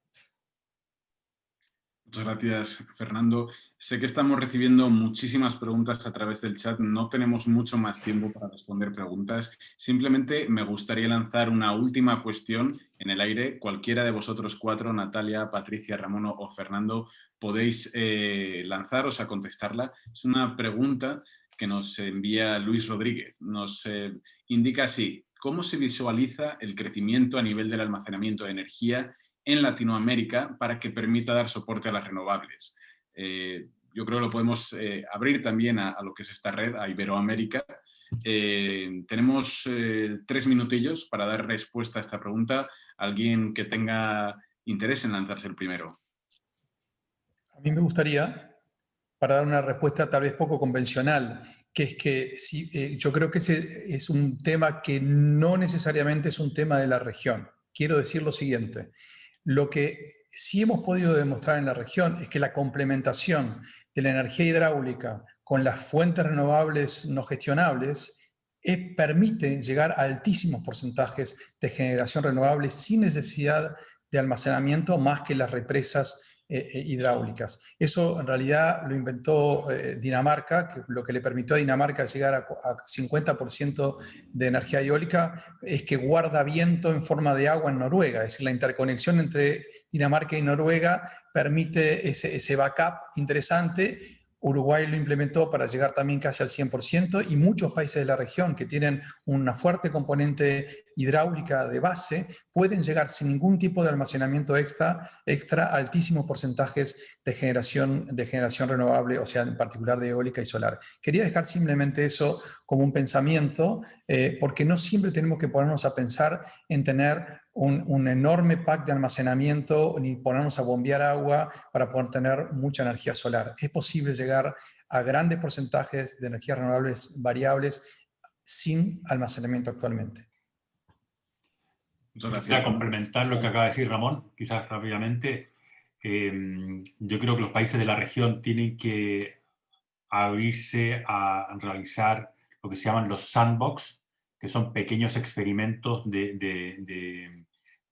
Muchas gracias, Fernando. Sé que estamos recibiendo muchísimas preguntas a través del chat. No tenemos mucho más tiempo para responder preguntas. Simplemente me gustaría lanzar una última cuestión en el aire. Cualquiera de vosotros cuatro, Natalia, Patricia, Ramón o Fernando, podéis lanzaros a contestarla. Es una pregunta que nos envía Luis Rodríguez. Nos indica así: ¿cómo se visualiza el crecimiento a nivel del almacenamiento de energía en Latinoamérica para que permita dar soporte a las renovables? Yo creo que lo podemos abrir también a lo que es esta red, a Iberoamérica. Tenemos 3 minutillos para dar respuesta a esta pregunta. ¿Alguien que tenga interés en lanzarse el primero? A mí me gustaría, para dar una respuesta tal vez poco convencional, que es que yo creo que ese es un tema que no necesariamente es un tema de la región. Quiero decir lo siguiente: lo que sí hemos podido demostrar en la región es que la complementación de la energía hidráulica con las fuentes renovables no gestionables permite llegar a altísimos porcentajes de generación renovable sin necesidad de almacenamiento más que las represas hidráulicas. Eso en realidad lo inventó Dinamarca, que lo que le permitió a Dinamarca llegar a 50% de energía eólica es que guarda viento en forma de agua en Noruega. Es decir, la interconexión entre Dinamarca y Noruega permite ese backup interesante. Uruguay lo implementó para llegar también casi al 100%, y muchos países de la región que tienen una fuerte componente hidráulica de base pueden llegar sin ningún tipo de almacenamiento extra a altísimos porcentajes de generación renovable, o sea, en particular de eólica y solar. Quería dejar simplemente eso como un pensamiento, porque no siempre tenemos que ponernos a pensar en tener un enorme pack de almacenamiento ni ponernos a bombear agua para poder tener mucha energía solar. Es posible llegar a grandes porcentajes de energías renovables variables sin almacenamiento actualmente. Quisiera complementar lo que acaba de decir Ramón, quizás rápidamente. Yo creo que los países de la región tienen que abrirse a realizar lo que se llaman los sandbox, que son pequeños experimentos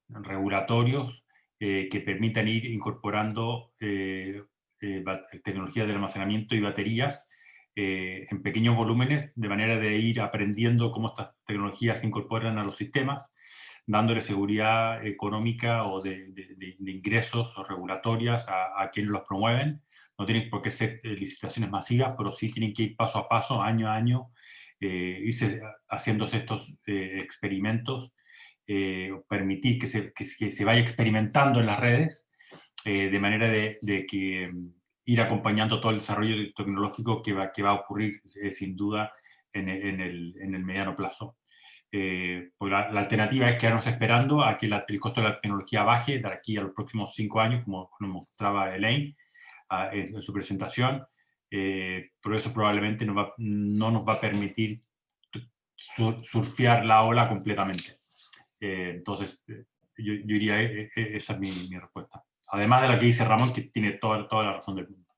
regulatorios que permitan ir incorporando tecnologías de almacenamiento y baterías en pequeños volúmenes, de manera de ir aprendiendo cómo estas tecnologías se incorporan a los sistemas, dándole seguridad económica o de ingresos o regulatorias a quienes los promueven. No tienen por qué ser licitaciones masivas, pero sí tienen que ir paso a paso, año a año, irse haciéndose estos experimentos, permitir que se vaya experimentando en las redes, de manera de que ir acompañando todo el desarrollo tecnológico que va a ocurrir sin duda en el mediano plazo. Pues la alternativa es quedarnos esperando a que el costo de la tecnología baje de aquí a los próximos 5 años, como nos mostraba Elaine en su presentación, pero eso probablemente no nos va a permitir surfear la ola completamente. Entonces, yo diría, esa es mi respuesta. Además de la que dice Ramón, que tiene toda la razón del mundo.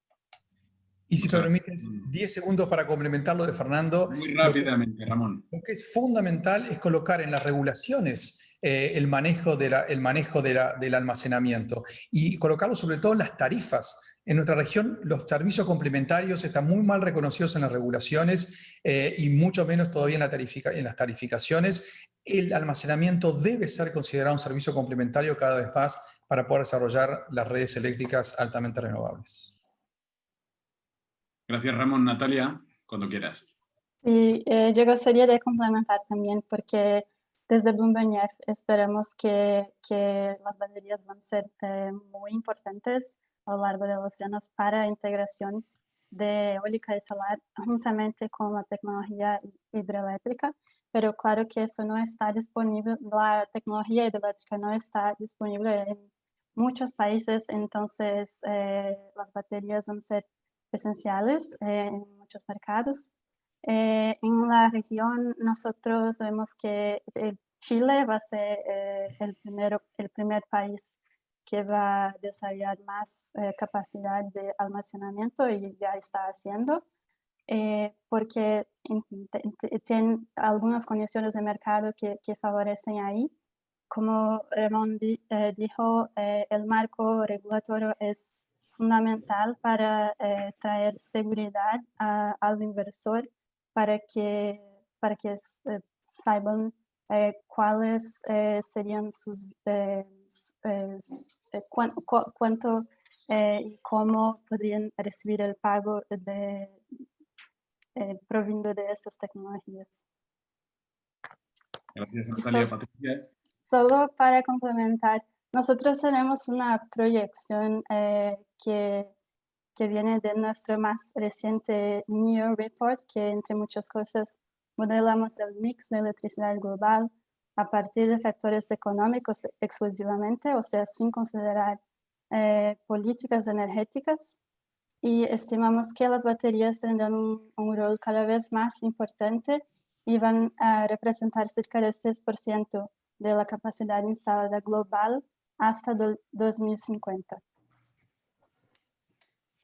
Y si me permites, 10 segundos para complementar lo de Fernando. Muy rápidamente, Ramón. Lo que es fundamental es colocar en las regulaciones el manejo del almacenamiento y colocarlo sobre todo en las tarifas. En nuestra región los servicios complementarios están muy mal reconocidos en las regulaciones y mucho menos todavía en las tarificaciones. El almacenamiento debe ser considerado un servicio complementario cada vez más para poder desarrollar las redes eléctricas altamente renovables. Gracias, Ramón. Natalia, cuando quieras. Sí, yo gostaria de complementar también, porque desde Bloomberg esperamos que las baterías van a ser muy importantes a lo largo de los años para integración de eólica y solar juntamente con la tecnología hidroeléctrica, pero claro que eso no está disponible, la tecnología hidroeléctrica no está disponible en muchos países, entonces las baterías van a ser esenciales en muchos mercados. En la región nosotros vemos que Chile va a ser el primer país que va a desarrollar más capacidad de almacenamiento y ya está haciendo, porque tiene algunas condiciones de mercado que favorecen ahí. Como Ramón dijo, el marco regulatorio es fundamental para traer seguridad al inversor, para que saiban cuáles serían sus cuánto y cómo podrían recibir el pago proviendo de esas tecnologías. Gracias, Natalia. Patricia. Solo para complementar, nosotros tenemos una proyección que viene de nuestro más reciente NEO Report, que entre muchas cosas modelamos el mix de electricidad global a partir de factores económicos exclusivamente, o sea, sin considerar políticas energéticas, y estimamos que las baterías tendrán un rol cada vez más importante y van a representar cerca del 6% de la capacidad instalada global hasta 2050.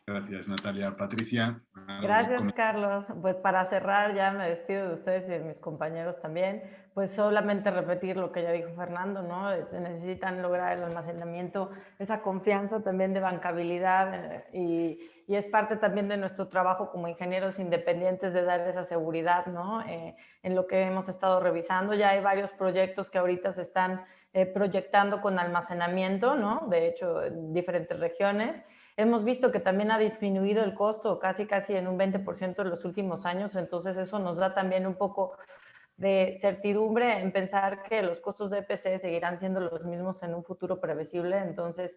Gracias, Natalia. Patricia. Gracias, Carlos. Pues para cerrar, ya me despido de ustedes y de mis compañeros también. Pues solamente repetir lo que ya dijo Fernando, ¿no? Necesitan lograr el almacenamiento, esa confianza también de bancabilidad y es parte también de nuestro trabajo como ingenieros independientes de dar esa seguridad, ¿no? En lo que hemos estado revisando, ya hay varios proyectos que ahorita se están proyectando con almacenamiento, ¿no? De hecho, en diferentes regiones. Hemos visto que también ha disminuido el costo casi en un 20% en los últimos años, entonces eso nos da también un poco de certidumbre en pensar que los costos de EPC seguirán siendo los mismos en un futuro previsible. Entonces,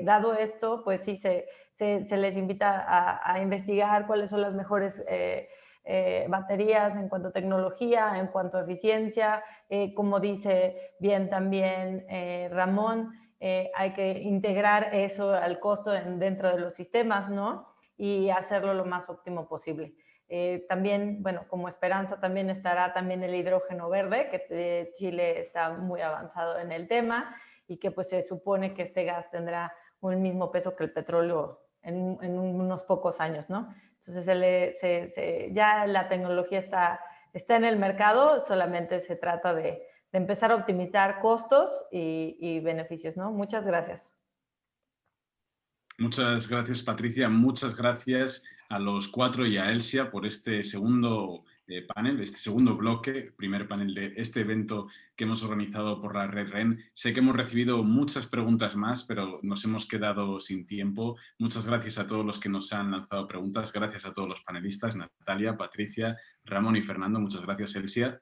dado esto, pues sí se les invita a investigar cuáles son las mejores baterías en cuanto a tecnología, en cuanto a eficiencia, como dice bien también Ramón, hay que integrar eso al costo dentro de los sistemas, ¿no? Y hacerlo lo más óptimo posible. También, bueno, como esperanza también estará también el hidrógeno verde, que Chile está muy avanzado en el tema y que pues se supone que este gas tendrá un mismo peso que el petróleo en unos pocos años, ¿no? Entonces ya la tecnología está en el mercado, solamente se trata de empezar a optimizar costos y beneficios, ¿no? Muchas gracias. Muchas gracias, Patricia. Muchas gracias a los cuatro y a Elsia por este segundo panel, este segundo bloque, primer panel de este evento que hemos organizado por la Red REN. Sé que hemos recibido muchas preguntas más, pero nos hemos quedado sin tiempo. Muchas gracias a todos los que nos han lanzado preguntas. Gracias a todos los panelistas, Natalia, Patricia, Ramón y Fernando. Muchas gracias, Elsia.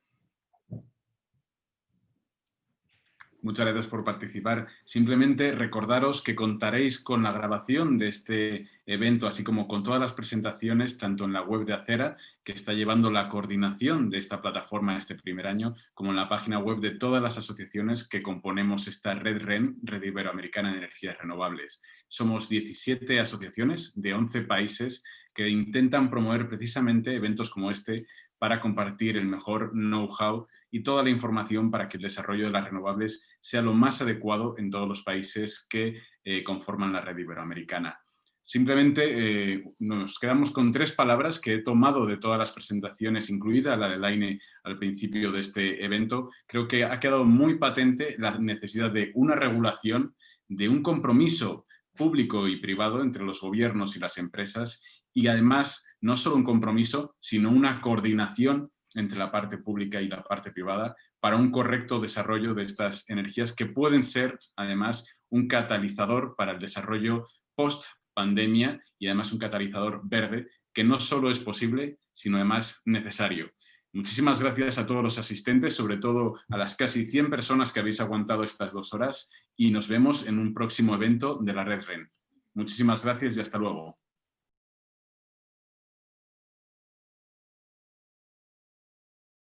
Muchas gracias por participar. Simplemente recordaros que contaréis con la grabación de este evento, así como con todas las presentaciones, tanto en la web de Acera, que está llevando la coordinación de esta plataforma este primer año, como en la página web de todas las asociaciones que componemos esta Red REN, Red Iberoamericana de Energías Renovables. Somos 17 asociaciones de 11 países que intentan promover precisamente eventos como este para compartir el mejor know-how y toda la información para que el desarrollo de las renovables sea lo más adecuado en todos los países que conforman la red iberoamericana. Simplemente nos quedamos con 3 palabras que he tomado de todas las presentaciones, incluida la de Laine al principio de este evento. Creo que ha quedado muy patente la necesidad de una regulación, de un compromiso público y privado entre los gobiernos y las empresas, y además no solo un compromiso, sino una coordinación entre la parte pública y la parte privada para un correcto desarrollo de estas energías que pueden ser además un catalizador para el desarrollo post-pandemia y además un catalizador verde que no solo es posible, sino además necesario. Muchísimas gracias a todos los asistentes, sobre todo a las casi 100 personas que habéis aguantado estas 2 horas, y nos vemos en un próximo evento de la Red REN. Muchísimas gracias y hasta luego.